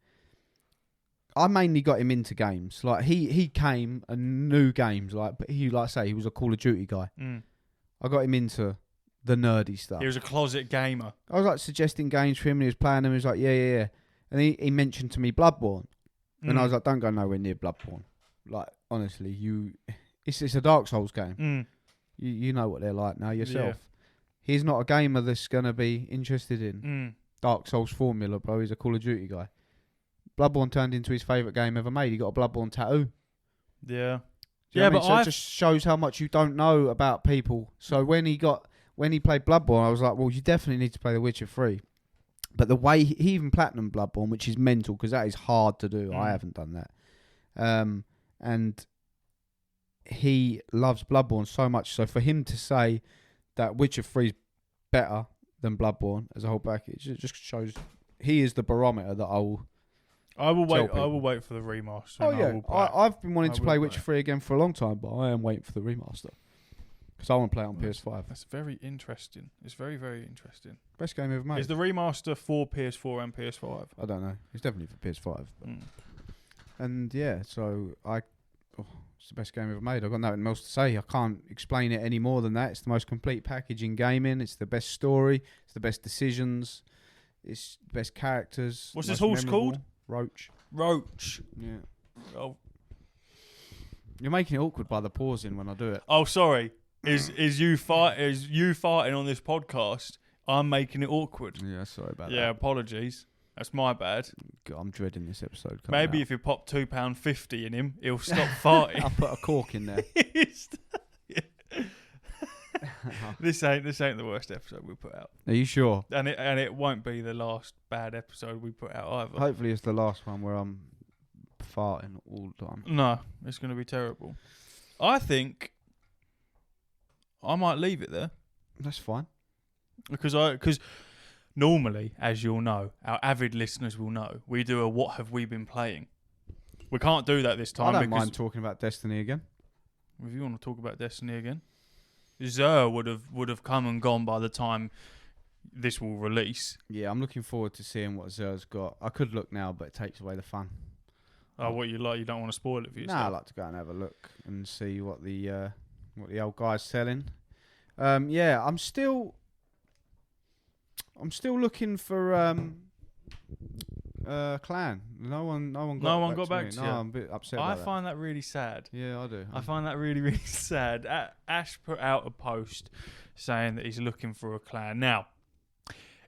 I mainly got him into games. Like he came and knew games. But he was a Call of Duty guy. I got him into the nerdy stuff. He was a closet gamer. I was like suggesting games for him, and he was playing them. He was like, yeah. And he mentioned to me Bloodborne, and I was like, don't go nowhere near Bloodborne. Like honestly, it's a Dark Souls game. You know what they're like now yourself. Yeah. He's not a gamer that's going to be interested in Dark Souls formula, bro. He's a Call of Duty guy. Bloodborne turned into his favourite game ever made. He got a Bloodborne tattoo. Yeah. Yeah, but it just shows how much you don't know about people. So when he played Bloodborne, I was like, well, you definitely need to play The Witcher 3. But the way he even platinum Bloodborne, which is mental, because that is hard to do. I haven't done that. And he loves Bloodborne so much. So for him to say that Witcher 3 is better than Bloodborne as a whole package, it just shows he is the barometer that I will wait. I will wait for the remaster. Oh yeah, I've been wanting to play Witcher 3 again for a long time, but I am waiting for the remaster because I want to play it on PS5. That's very interesting. It's very, very interesting. Best game ever made. Is the remaster for PS4 and PS5? I don't know. It's definitely for PS5. And yeah, so it's the best game ever made. I've got nothing else to say. I can't explain it any more than that. It's the most complete package in gaming. It's the best story. It's the best decisions. It's the best characters. What's this horse called? Roach. Yeah. Oh. You're making it awkward by the pausing when I do it. Oh, sorry. Is you farting on this podcast? I'm making it awkward. Yeah, sorry about that. Yeah, apologies. That's my bad. God, I'm dreading this episode. Maybe if you pop £2.50 in him, he'll stop farting. I'll put a cork in there. This ain't the worst episode we put out. Are you sure? And it won't be the last bad episode we put out either. Hopefully it's the last one where I'm farting all the time. No, it's going to be terrible. I think I might leave it there. That's fine. Because normally, as you'll know, our avid listeners will know, we do a what have we been playing. We can't do that this time. I don't mind talking about Destiny again. If you want to talk about Destiny again, Zer would have come and gone by the time this will release. Yeah, I'm looking forward to seeing what Zer's got. I could look now, but it takes away the fun. Oh, what you like? You don't want to spoil it for yourself? Nah, I like to go and have a look and see what the old guy's selling. Yeah, I'm still looking for Clan. No one got back to you. No, I'm a bit upset about that. I find that really sad. Yeah, I do. I find that really, really sad. Ash put out a post saying that he's looking for a clan. Now,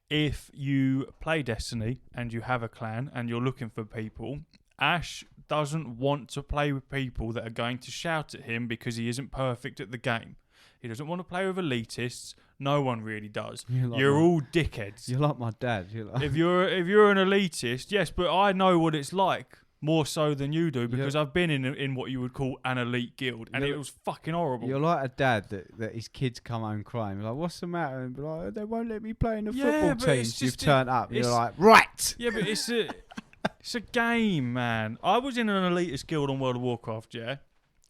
if you play Destiny and you have a clan and you're looking for people, Ash doesn't want to play with people that are going to shout at him because he isn't perfect at the game. He doesn't want to play with elitists. No one really does. You're all dickheads. You're like my dad. If you're an elitist, yes, but I know what it's like more so than you do because I've been in what you would call an elite guild, and it was fucking horrible. You're like a dad that his kids come home crying. Like, what's the matter? And be like, they won't let me play in the football teams. You've turned up. You're like, right. Yeah, but it's a game, man. I was in an elitist guild on World of Warcraft. Yeah,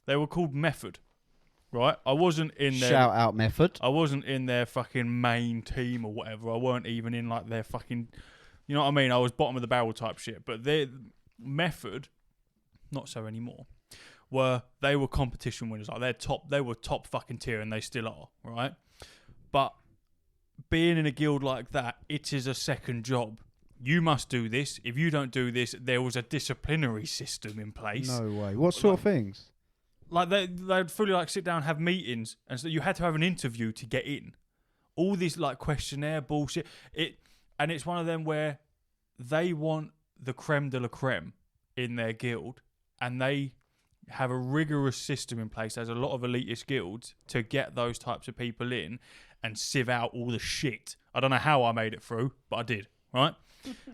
they were called Method. Right, I wasn't in their... Shout out Method. I wasn't in their fucking main team or whatever. I weren't even in like their fucking... You know what I mean? I was bottom of the barrel type shit. But their Method, not so anymore, they were competition winners. Like they were top fucking tier and they still are, right? But being in a guild like that, it is a second job. You must do this. If you don't do this, there was a disciplinary system in place. No way. What sort of things? Like they'd fully like sit down and have meetings, and so you had to have an interview to get in. All this like questionnaire bullshit. And it's one of them where they want the creme de la creme in their guild, and they have a rigorous system in place. There's a lot of elitist guilds to get those types of people in and sieve out all the shit. I don't know how I made it through, but I did. Right?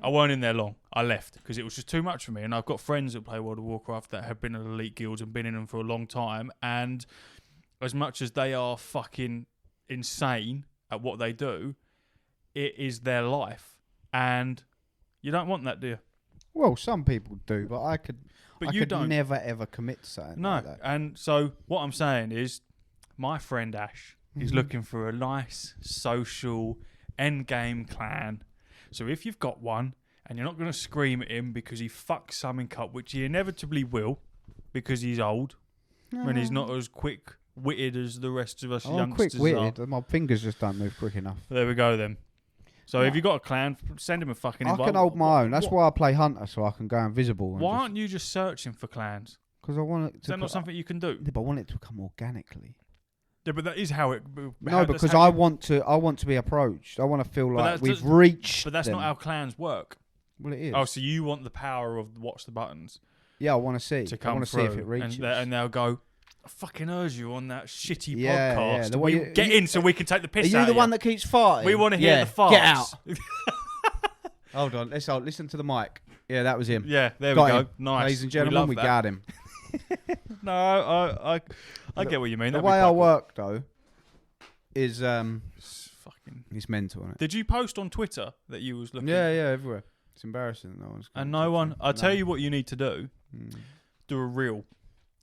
I weren't in there long. I left because it was just too much for me. And I've got friends that play World of Warcraft that have been in elite guilds and been in them for a long time. And as much as they are fucking insane at what they do, it is their life. And you don't want that, do you? Well, some people do, but I could don't. Never ever commit to something like that. And so what I'm saying is my friend Ash is looking for a nice social endgame clan. So if you've got one and you're not going to scream at him because he fucks something up, which he inevitably will because he's old and he's not as quick-witted as the rest of us youngsters quick-witted. are. My fingers just don't move quick enough. There we go then. So if you've got a clan, send him a fucking invite. I can hold my own. That's why I play Hunter, so I can go invisible. Why aren't you just searching for clans? Because I want it to... Is that not something you can do? Yeah, but I want it to come organically. Yeah, but that is how it... No, because I want to be approached. I want to feel like we've reached But that's not how clans work. Well, it is. Oh, so you want the power of watch the buttons? Yeah, I want to see. I want to see if it reaches. And they'll go, I fucking heard you on that shitty podcast. Yeah. Get in so we can take the piss out of you. Are you the one that keeps farting? We want to hear the farts. Get out. Hold on. Let's listen to the mic. Yeah, that was him. Yeah, there got we go. Him. Nice. Ladies and gentlemen, we got him. No, I get what you mean. The way I work, though, is it's mental, isn't it? Did you post on Twitter that you was looking? Yeah, everywhere. It's embarrassing. No one's. And no one. I'll tell you what you need to do. Do a reel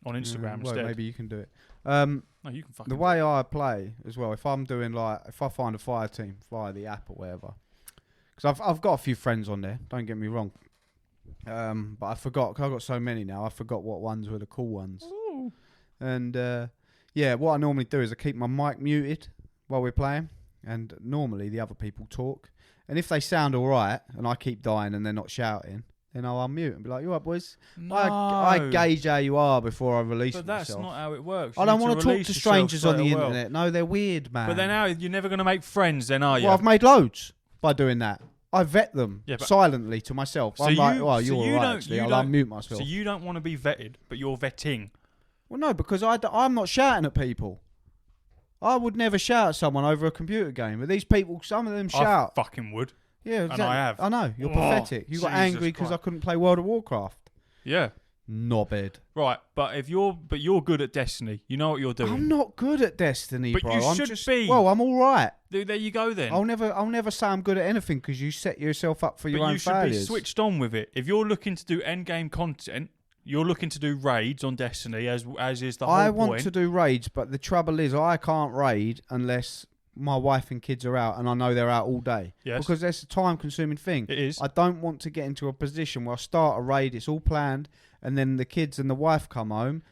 on Instagram instead. Maybe you can do it. No, you can fucking. The way I play as well. If I'm doing if I find a fire team via the app or whatever, because I've got a few friends on there. Don't get me wrong. But I forgot. Cause I've got so many now. I forgot what ones were the cool ones. Ooh. And what I normally do is I keep my mic muted while we're playing, and normally the other people talk. And if they sound all right, and I keep dying and they're not shouting, then I'll unmute and be like, "You all right, boys?" No. I gauge how you are before I release myself. But that's not how it works. I don't want to talk to strangers on the internet. No, they're weird, man. But then now you're never going to make friends, then are you? Well, I've made loads by doing that. I vet them silently to myself. So I'm like, "Oh, you're all right, actually. I'll unmute myself." So you don't want to be vetted, but you're vetting. Well, no, because I'm not shouting at people. I would never shout at someone over a computer game. But these people, some of them shout. I fucking would. Yeah, exactly. And I have. I know. You're pathetic. You got angry because I couldn't play World of Warcraft. Yeah. Knobhead. Right, but you're good at Destiny. You know what you're doing. I'm not good at Destiny, but bro. You should be. Well, I'm all right. There you go then. I'll never say I'm good at anything because you set yourself up for your own failures. But you should be switched on with it. If you're looking to do endgame content, you're looking to do raids on Destiny, as is the whole point. I want to do raids, but the trouble is I can't raid unless my wife and kids are out, and I know they're out all day. Yes. Because that's a time-consuming thing. It is. I don't want to get into a position where I start a raid, it's all planned, and then the kids and the wife come home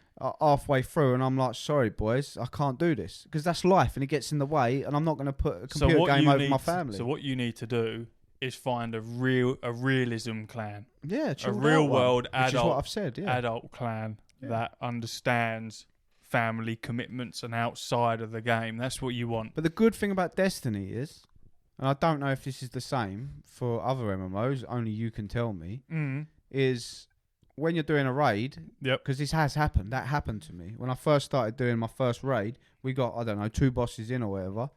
halfway through, and I'm like, sorry, boys, I can't do this. Because that's life, and it gets in the way, and I'm not going to put a computer game over my family. So what you need to do is find a realism clan, Yeah, a real world which is what adult I've said. Yeah, adult clan that understands family commitments and outside of the game. That's what you want. but the good thing about Destiny is, and I don't know if this is the same for other MMOs. Only you can tell me. Is when you're doing a raid. Yep. Because this has happened. That happened to me when I first started doing my first raid. We got 2 bosses in or whatever,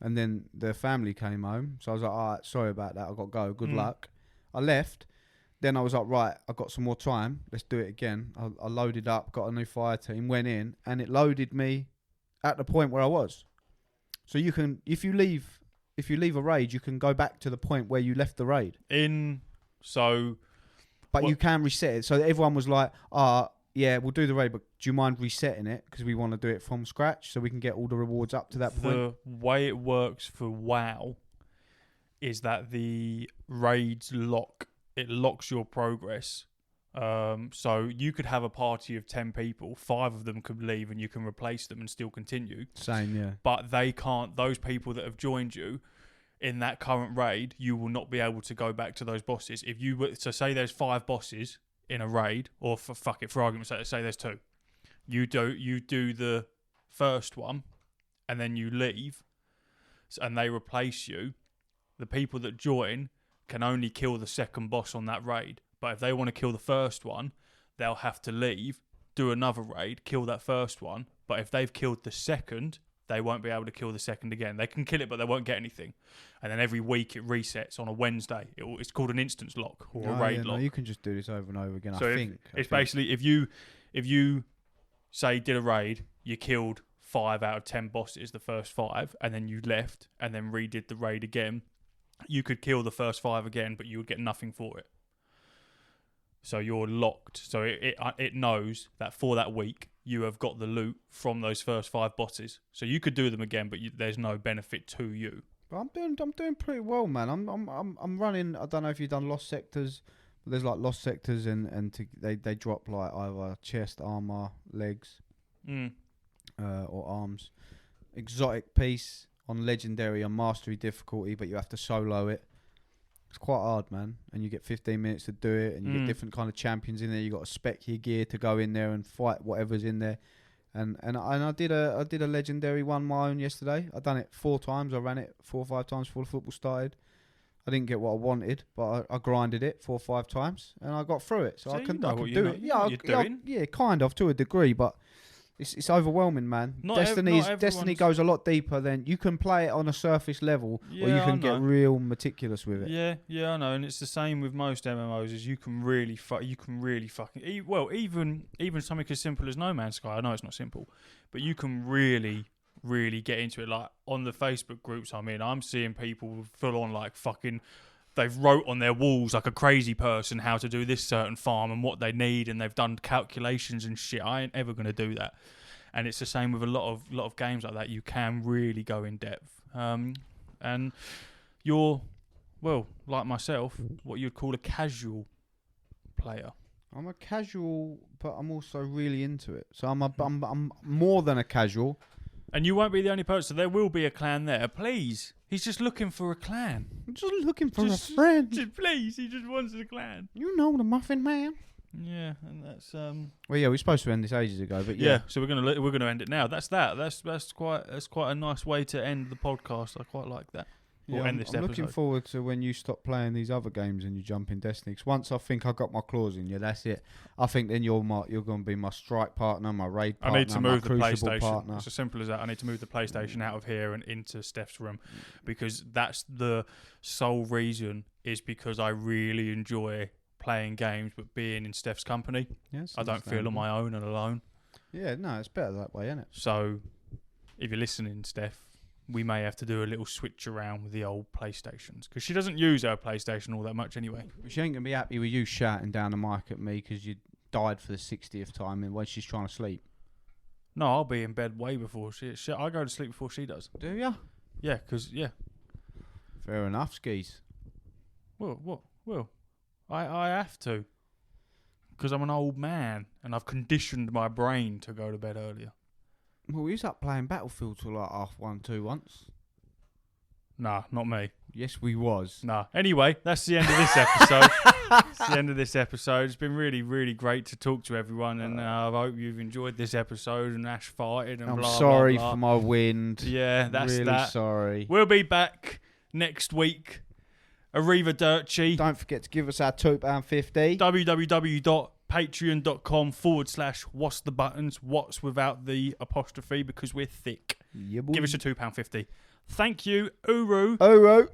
and then the family came home. So I was like, all right, sorry about that. I got to go. Good luck. I left. Then I was like, right, I've got some more time. Let's do it again. I loaded up, got a new fire team, went in, and it loaded me at the point where I was. So you can, if you leave a raid, you can go back to the point where you left the raid. But you can reset it. So everyone was like, yeah, we'll do the raid, but do you mind resetting it? Because we want to do it from scratch so we can get all the rewards up to that point. The way it works for WoW is that the raids locks your progress. So you could have a party of 10 people, 5 of them could leave and you can replace them and still continue. Same, yeah. But they can't, those people that have joined you in that current raid, you will not be able to go back to those bosses. If you were, so say there's 5 bosses in a raid, or for argument's sake, say there's 2. You do the first one, and then you leave, and they replace you. The people that join can only kill the second boss on that raid. But if they want to kill the first one, they'll have to leave, do another raid, kill that first one. But if they've killed the second, they won't be able to kill the second again. They can kill it, but they won't get anything. And then every week it resets on a Wednesday. It's called an instance lock or a raid lock. No, you can just do this over and over again. So I think basically if you say did a raid, you killed 5 out of 10 bosses, the first 5, and then you left and then redid the raid again, you could kill the first 5 again, but you would get nothing for it. So you're locked. So it knows that for that week you have got the loot from those first 5 bosses. So you could do them again, but there's no benefit to you. But I'm doing pretty well, man. I'm running. I don't know if you've done lost sectors. But there's like lost sectors and they drop like either chest, armor, legs, or arms. Exotic piece on legendary and mastery difficulty, but you have to solo it. It's quite hard, man, and you get 15 minutes to do it, and you get different kind of champions in there. You got to spec your gear to go in there and fight whatever's in there, and I did a legendary one my own yesterday. I done it 4 times. I ran it 4 or 5 times before the football started. I didn't get what I wanted, but I grinded it 4 or 5 times, and I got through it. So I can do it. Yeah, kind of to a degree, but. It's overwhelming, man. Destiny goes a lot deeper than you can play it on a surface level, or you can get real meticulous with it. Yeah, I know, and it's the same with most MMOs. Is you can really fucking even something as simple as No Man's Sky. I know it's not simple, but you can really get into it. Like on the Facebook groups I'm seeing people full on like fucking. They've wrote on their walls like a crazy person how to do this certain farm and what they need, and they've done calculations and shit. I ain't ever going to do that. And it's the same with a lot of games like that. You can really go in depth. And you're, well, like myself, what you'd call a casual player. I'm a casual, but I'm also really into it. So I'm more than a casual. And you won't be the only person. There will be a clan there. Please. He's just looking for a clan. I'm just looking for a friend. Please, he just wants a clan. You know the Muffin Man. Yeah, and that's Well, yeah, we were supposed to end this ages ago, but yeah. So we're gonna end it now. That's that. That's quite a nice way to end the podcast. I quite like that. Yeah, I'm looking forward to when you stop playing these other games and you jump in Destiny. 'Cause once I think I got my claws in you, that's it. I think then you're going to be my strike partner, my raid partner. I need to move the PlayStation. Partner. It's as simple as that. I need to move the PlayStation out of here and into Steph's room, because that's the sole reason. Is because I really enjoy playing games, but being in Steph's company. Yes, I don't feel on my own and alone. Yeah, no, it's better that way, isn't it? So, if you're listening, Steph, we may have to do a little switch around with the old PlayStations, because she doesn't use her PlayStation all that much anyway. She ain't going to be happy with you shouting down the mic at me because you died for the 60th time and when she's trying to sleep. No, I'll be in bed way before I go to sleep before she does. Do ya? Yeah, because, yeah. Fair enough, skis. Well, I have to, because I'm an old man and I've conditioned my brain to go to bed earlier. Well, we was up playing Battlefield till like 1:30, 2 once. Nah, not me. Yes, we was. No. Anyway, that's the end of this episode. It's the end of this episode. It's been really, really great to talk to everyone, and I hope you've enjoyed this episode. And Ash farted and I'm blah, sorry blah, blah. for my wind. Yeah, that's really that. sorry. We'll be back next week. Arrivederci. Don't forget to give us our £2.50. www.patreon.com/what's the buttons. What's without the apostrophe because we're thick. Yeah, Give us a £2.50. Thank you. Uru. Oro.